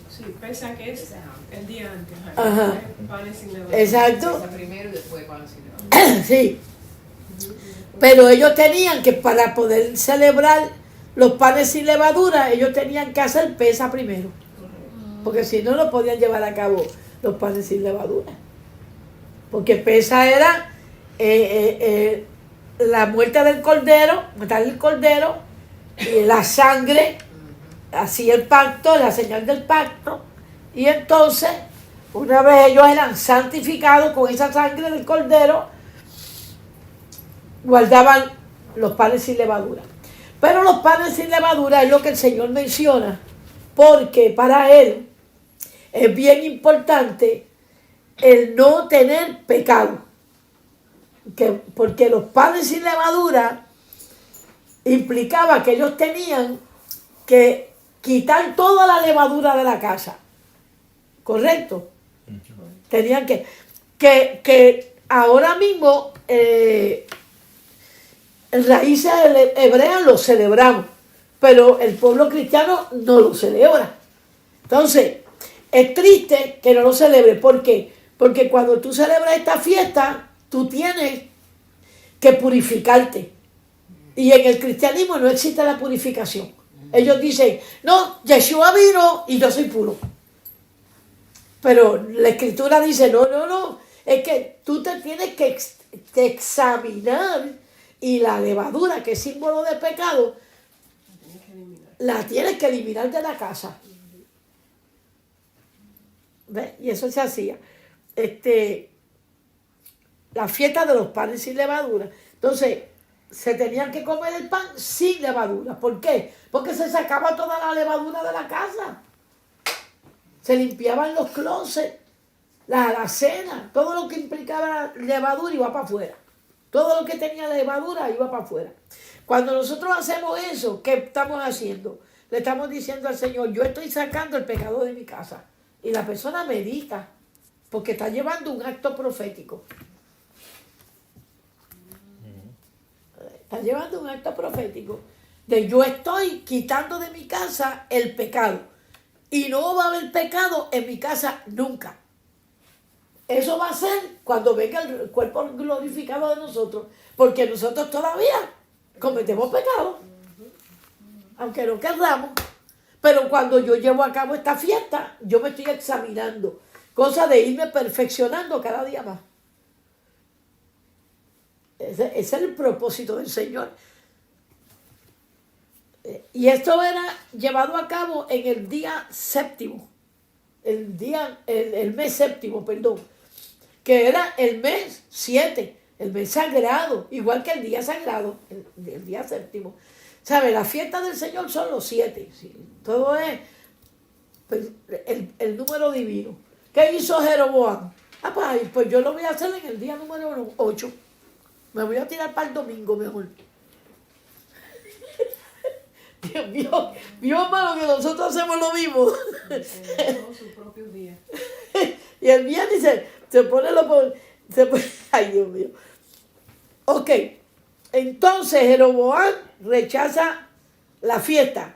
Sí, pesa que es el día antes. Ajá. Panes sin levadura. Exacto. Primero y después panes sin levadura. Sí. Pero ellos tenían que, para poder celebrar los panes sin levadura, ellos tenían que hacer pesa primero. Porque si no, no podían llevar a cabo los panes sin levadura. Porque pesa era la muerte del cordero, matar el cordero, y la sangre, así el pacto, la señal del pacto. Y entonces, una vez ellos eran santificados con esa sangre del cordero, guardaban los panes sin levadura. Pero los panes sin levadura es lo que el Señor menciona, porque para Él es bien importante el no tener pecado. Porque los panes sin levadura implicaba que ellos tenían que quitar toda la levadura de la casa. ¿Correcto? Tenían que ahora mismo raíces hebreas lo celebramos, pero el pueblo cristiano no lo celebra. Entonces, es triste que no lo celebre. ¿Por qué? Porque cuando tú celebras esta fiesta, tú tienes que purificarte. Y en el cristianismo no existe la purificación. Ellos dicen, no, Yeshua vino y yo soy puro. Pero la Escritura dice, no, es que tú te tienes que examinar, y la levadura, que es símbolo de pecado, la tienes que eliminar de la casa. ¿Ves? Y eso se hacía. La fiesta de los panes sin levadura. Entonces, se tenían que comer el pan sin levadura. ¿Por qué? Porque se sacaba toda la levadura de la casa. Se limpiaban los closets, la alacena, todo lo que implicaba levadura iba para afuera. Todo lo que tenía levadura iba para afuera. Cuando nosotros hacemos eso, ¿qué estamos haciendo? Le estamos diciendo al Señor, yo estoy sacando el pecado de mi casa. Y la persona medita, porque está llevando un acto profético. Está llevando un acto profético de yo estoy quitando de mi casa el pecado. Y no va a haber pecado en mi casa nunca. Eso va a ser cuando venga el cuerpo glorificado de nosotros, porque nosotros todavía cometemos pecado, aunque no querramos. Pero cuando yo llevo a cabo esta fiesta, yo me estoy examinando, cosa de irme perfeccionando cada día más. Ese es el propósito del Señor. Y esto era llevado a cabo en el día séptimo, el mes séptimo, perdón, que era el mes 7, el mes sagrado, igual que el día sagrado, el día séptimo. ¿Sabe? La fiesta del Señor son los 7, ¿sí? Todo es el número divino. ¿Qué hizo Jeroboam? Pues yo lo voy a hacer en el día número 8. Me voy a tirar para el domingo mejor. Dios mío, hermano, que nosotros hacemos lo mismo. Todos sus propios días. Y el viernes se pone ay, Dios mío. Ok, entonces Jeroboam rechaza la fiesta,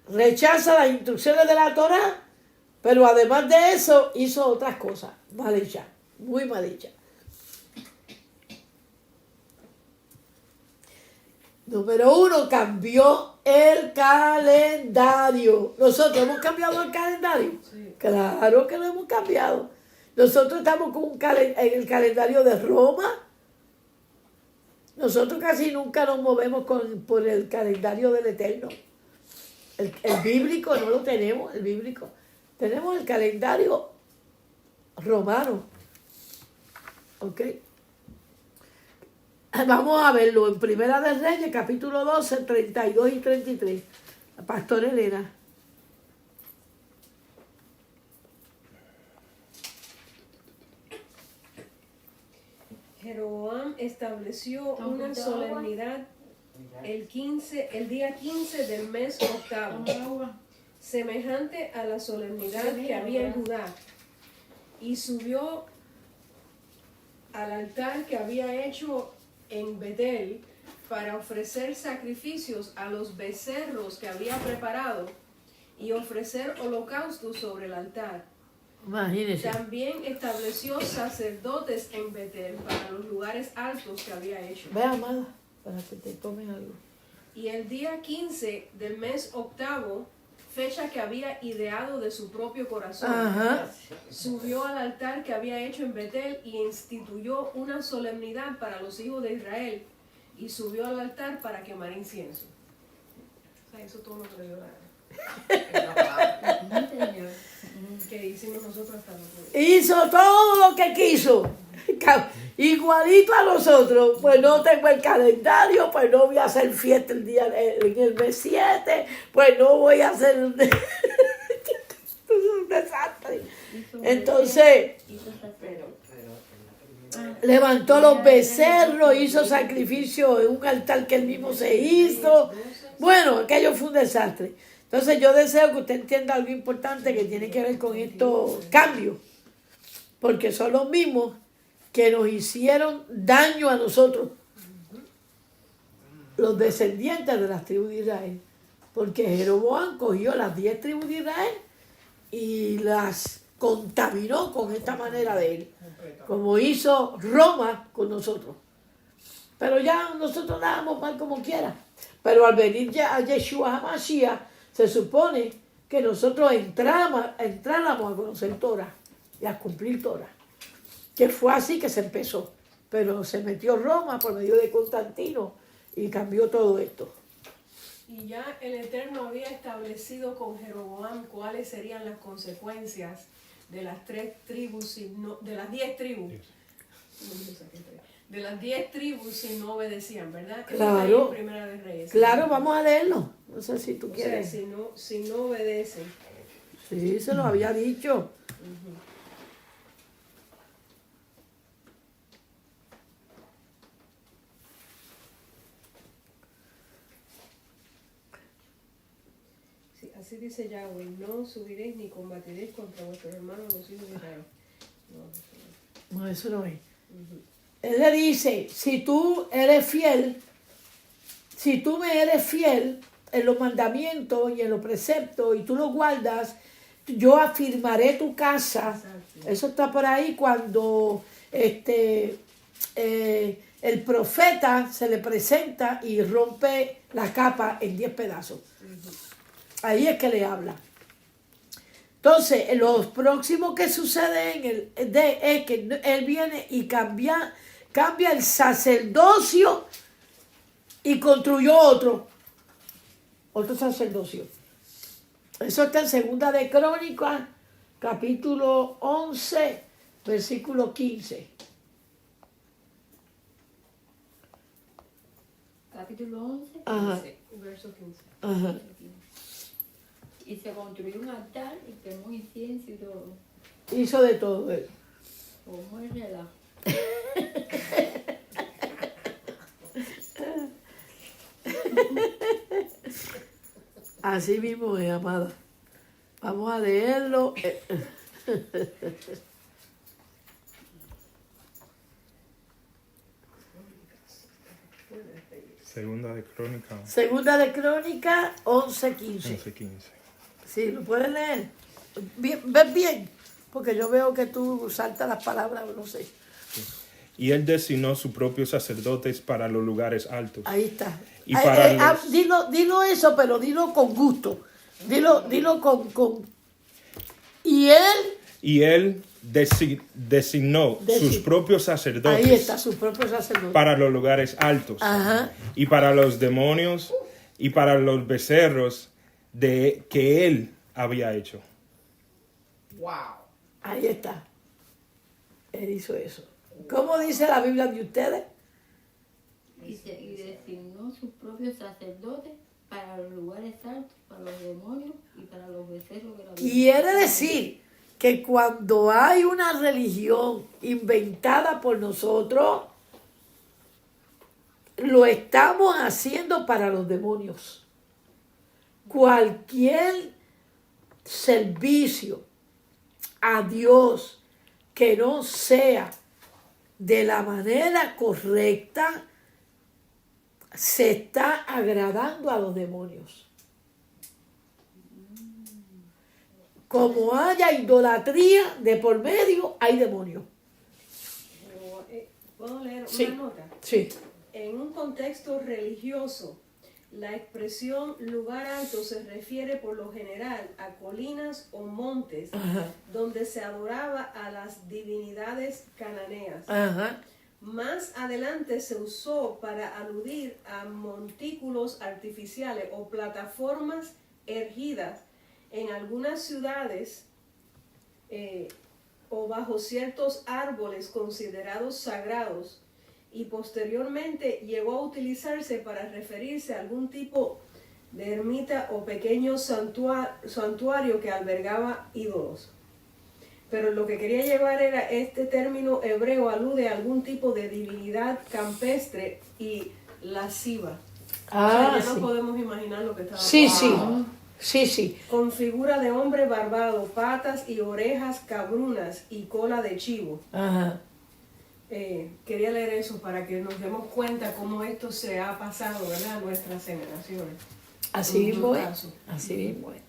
rechaza las instrucciones de la Torá, pero además de eso hizo otras cosas mal hechas, muy mal hechas. Número 1, cambió el calendario. Nosotros hemos cambiado el calendario. Sí. Claro que lo hemos cambiado. Nosotros estamos con en el calendario de Roma. Nosotros casi nunca nos movemos por el calendario del Eterno. El bíblico no lo tenemos, el bíblico. Tenemos el calendario romano. ¿Ok? Vamos a verlo en Primera de Reyes, capítulo 12, 32 y 33. La pastora Elena. Jeroboam estableció una solemnidad el día 15 del mes octavo, semejante a la solemnidad que había en Judá, y subió al altar que había hecho en Betel para ofrecer sacrificios a los becerros que había preparado y ofrecer holocaustos sobre el altar. Imagínese. También estableció sacerdotes en Betel para los lugares altos que había hecho. Ve, amada, para que te tomen algo. Y el día 15 del mes octavo, fecha que había ideado de su propio corazón, subió al altar que había hecho en Betel y instituyó una solemnidad para los hijos de Israel, y subió al altar para quemar incienso. O sea, eso todo lo que le dio la gana. Que hicimos nosotros hasta nosotros. Hizo todo lo que quiso. Igualito a nosotros. Pues no tengo el calendario, pues no voy a hacer fiesta en el mes 7, pues no voy a hacer un desastre. Entonces levantó los becerros, hizo sacrificio en un altar que él mismo se hizo. Bueno, aquello fue un desastre. Entonces yo deseo que usted entienda algo importante que tiene que ver con estos cambios, porque son los mismos que nos hicieron daño a nosotros, los descendientes de las tribus de Israel, porque Jeroboam cogió las 10 tribus de Israel y las contaminó con esta manera de él, como hizo Roma con nosotros. Pero ya nosotros dábamos mal como quiera. Pero al venir ya a Yeshua HaMashiach, se supone que nosotros entráramos a conocer Torah y a cumplir Torah. Que fue así que se empezó. Pero se metió Roma por medio de Constantino y cambió todo esto. Y ya el Eterno había establecido con Jeroboam cuáles serían las consecuencias de las 3 tribus, de las 10 tribus. De las 10 tribus si no obedecían, ¿verdad? Claro. Primera de Reyes. Claro, vamos a leerlo. No sé si tú quieres. Sea, si no obedecen. Sí, se lo había dicho. Así dice Yahweh, no subiréis ni combatiréis contra vuestros hermanos los hijos de Israel. No, eso no es. Él le dice, si tú eres fiel, si tú me eres fiel en los mandamientos y en los preceptos y tú los guardas, yo afirmaré tu casa. Exacto. Eso está por ahí cuando el profeta se le presenta y rompe la capa en 10 pedazos. Ahí es que le habla. Entonces, los próximos que sucede es que él viene y cambia el sacerdocio y construyó otro sacerdocio. Eso está en Segunda de Crónicas, capítulo 11, versículo 15. Capítulo 11. Ajá. Verso 15. Ajá. Y se construyó un altar y quemó incienso y todo. Hizo de todo él. Como el relajo. Así mismo es, amada. Vamos a leerlo. Segunda de Crónica Segunda de Crónica 11:15. 11:15. Sí, ¿lo puedes leer? ¿Ves bien? Porque yo veo que tú saltas las palabras, no sé. Y él designó sus propios sacerdotes para los lugares altos. Ahí está. Y para los- Dilo eso, pero dilo con gusto. Dilo con... Y él designó sus propios sacerdotes ahí está, sus propios sacerdotes. para los lugares altos. Ajá. Y para los demonios y para los becerros que él había hecho. Wow. Ahí está. Él hizo eso. ¿Cómo dice la Biblia de ustedes? Y designó sus propios sacerdotes para los lugares altos, para los demonios y para los becerros que la Quiere decir que cuando hay una religión inventada por nosotros, lo estamos haciendo para los demonios. Cualquier servicio a Dios que no sea de la manera correcta, se está agradando a los demonios. Como haya idolatría de por medio, hay demonios. ¿Puedo leer Sí. una nota? Sí. En un contexto religioso, la expresión lugar alto se refiere por lo general a colinas o montes Ajá. donde se adoraba a las divinidades cananeas. Ajá. Más adelante se usó para aludir a montículos artificiales o plataformas erguidas en algunas ciudades o bajo ciertos árboles considerados sagrados, y posteriormente llegó a utilizarse para referirse a algún tipo de ermita o pequeño santuario que albergaba ídolos. Pero lo que quería llevar era, este término hebreo alude a algún tipo de divinidad campestre y lasciva. Ah, O sea, ya sí. no podemos imaginar lo que estaba Sí, pasando. sí. Sí, sí. Con figura de hombre barbado, patas y orejas cabrunas y cola de chivo. Ajá. Quería leer eso para que nos demos cuenta cómo esto se ha pasado, ¿verdad?, a nuestras generaciones. Así En mismo todo es. caso. Así mismo es.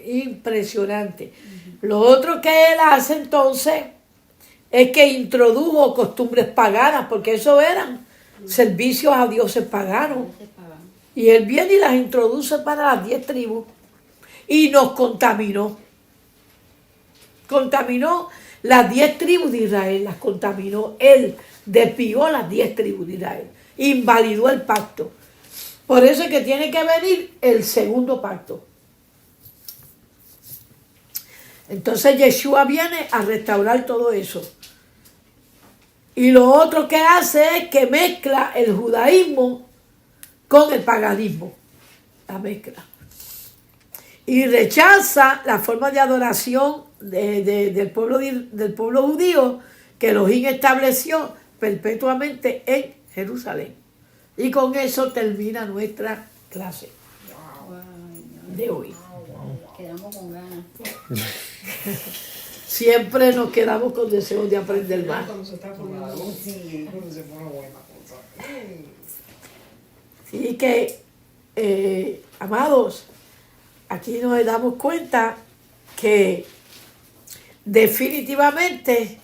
Impresionante. Lo otro que él hace entonces es que introdujo costumbres paganas, porque eso eran servicios a dioses paganos. se pagan. Y él viene y las introduce para las 10 tribus y nos contaminó. Contaminó las 10 tribus de Israel, las contaminó. Él despidió las 10 tribus de Israel, invalidó el pacto. Por eso es que tiene que venir el segundo pacto. Entonces Yeshua viene a restaurar todo eso. Y lo otro que hace es que mezcla el judaísmo con el paganismo. La mezcla. Y rechaza la forma de adoración del pueblo judío que Elohim estableció perpetuamente en Jerusalén. Y con eso termina nuestra clase. de hoy. Quedamos con ganas. Siempre nos quedamos con deseos de aprender más. Cuando se está poniendo, sí, cuando se pone buena cosa. Así que, amados, aquí nos damos cuenta que definitivamente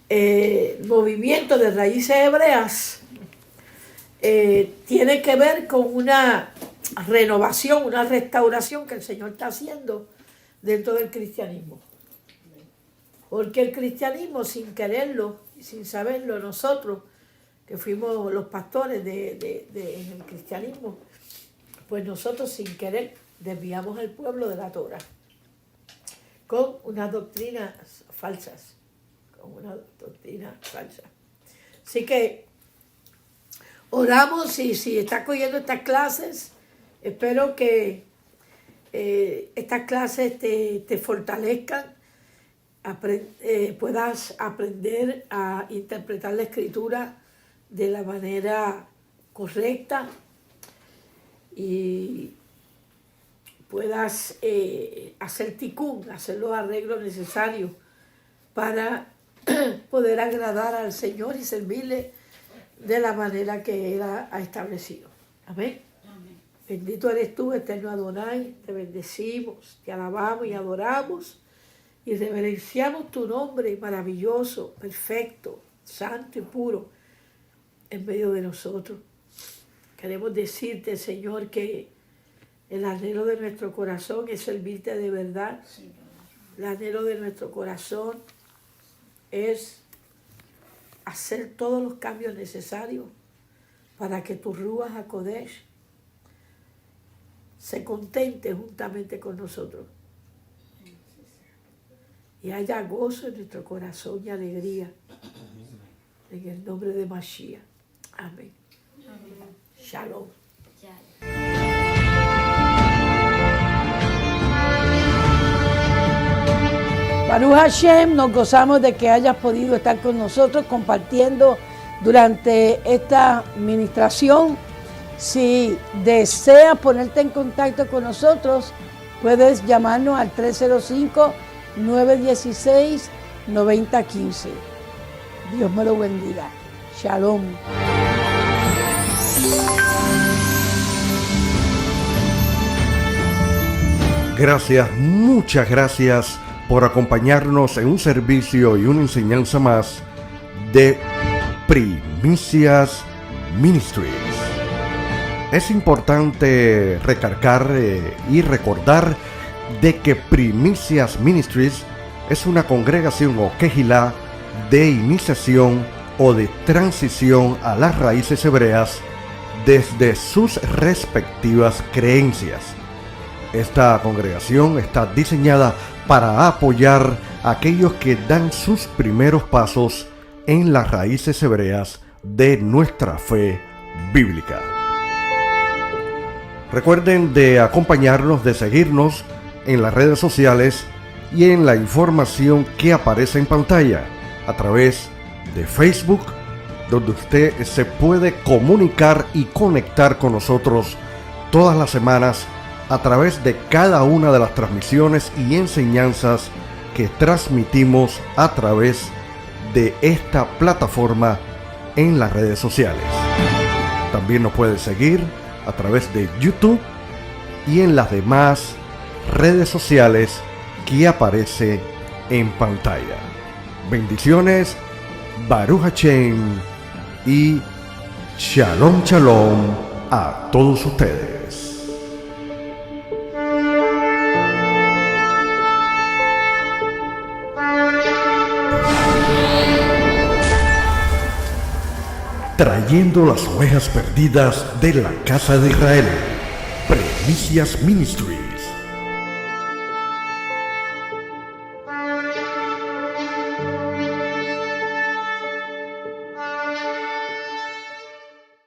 el movimiento de raíces hebreas tiene que ver con una renovación, una restauración que el Señor está haciendo dentro del cristianismo. Porque el cristianismo, sin quererlo y sin saberlo, nosotros que fuimos los pastores en el cristianismo, pues nosotros sin querer desviamos al pueblo de la Torah con unas doctrinas falsas, Así que oramos y si estás cogiendo estas clases, espero que estas clases te fortalezcan, puedas aprender a interpretar la Escritura de la manera correcta y puedas hacer tikkun, hacer los arreglos necesarios para poder agradar al Señor y servirle de la manera que Él ha establecido. Amén. Amén. Bendito eres tú, eterno Adonai, te bendecimos, te alabamos y adoramos y reverenciamos tu nombre maravilloso, perfecto, santo y puro en medio de nosotros. Queremos decirte, Señor, que el anhelo de nuestro corazón es servirte de verdad. El anhelo de nuestro corazón es hacer todos los cambios necesarios para que tu Ruach HaKodesh se contente juntamente con nosotros y haya gozo en nuestro corazón y alegría en el nombre de Mashiach. Amén. Shalom. Baruch Hashem, nos gozamos de que hayas podido estar con nosotros compartiendo durante esta administración. Si deseas ponerte en contacto con nosotros, puedes llamarnos al 305-916-9015. Dios me lo bendiga. Shalom. Gracias, muchas gracias por acompañarnos en un servicio y una enseñanza más de Primicias Ministries. Es importante recargar y recordar de que Primicias Ministries es una congregación o quejilá de iniciación o de transición a las raíces hebreas desde sus respectivas creencias. Esta congregación está diseñada para apoyar a aquellos que dan sus primeros pasos en las raíces hebreas de nuestra fe bíblica. Recuerden de acompañarnos, de seguirnos en las redes sociales y en la información que aparece en pantalla a través de Facebook, donde usted se puede comunicar y conectar con nosotros todas las semanas a través de cada una de las transmisiones y enseñanzas que transmitimos a través de esta plataforma en las redes sociales. También nos puede seguir a través de YouTube y en las demás redes sociales que aparece en pantalla. Bendiciones, Baruch Hashem y Shalom Shalom a todos ustedes. Trayendo las ovejas perdidas de la casa de Israel. Primicias Ministry.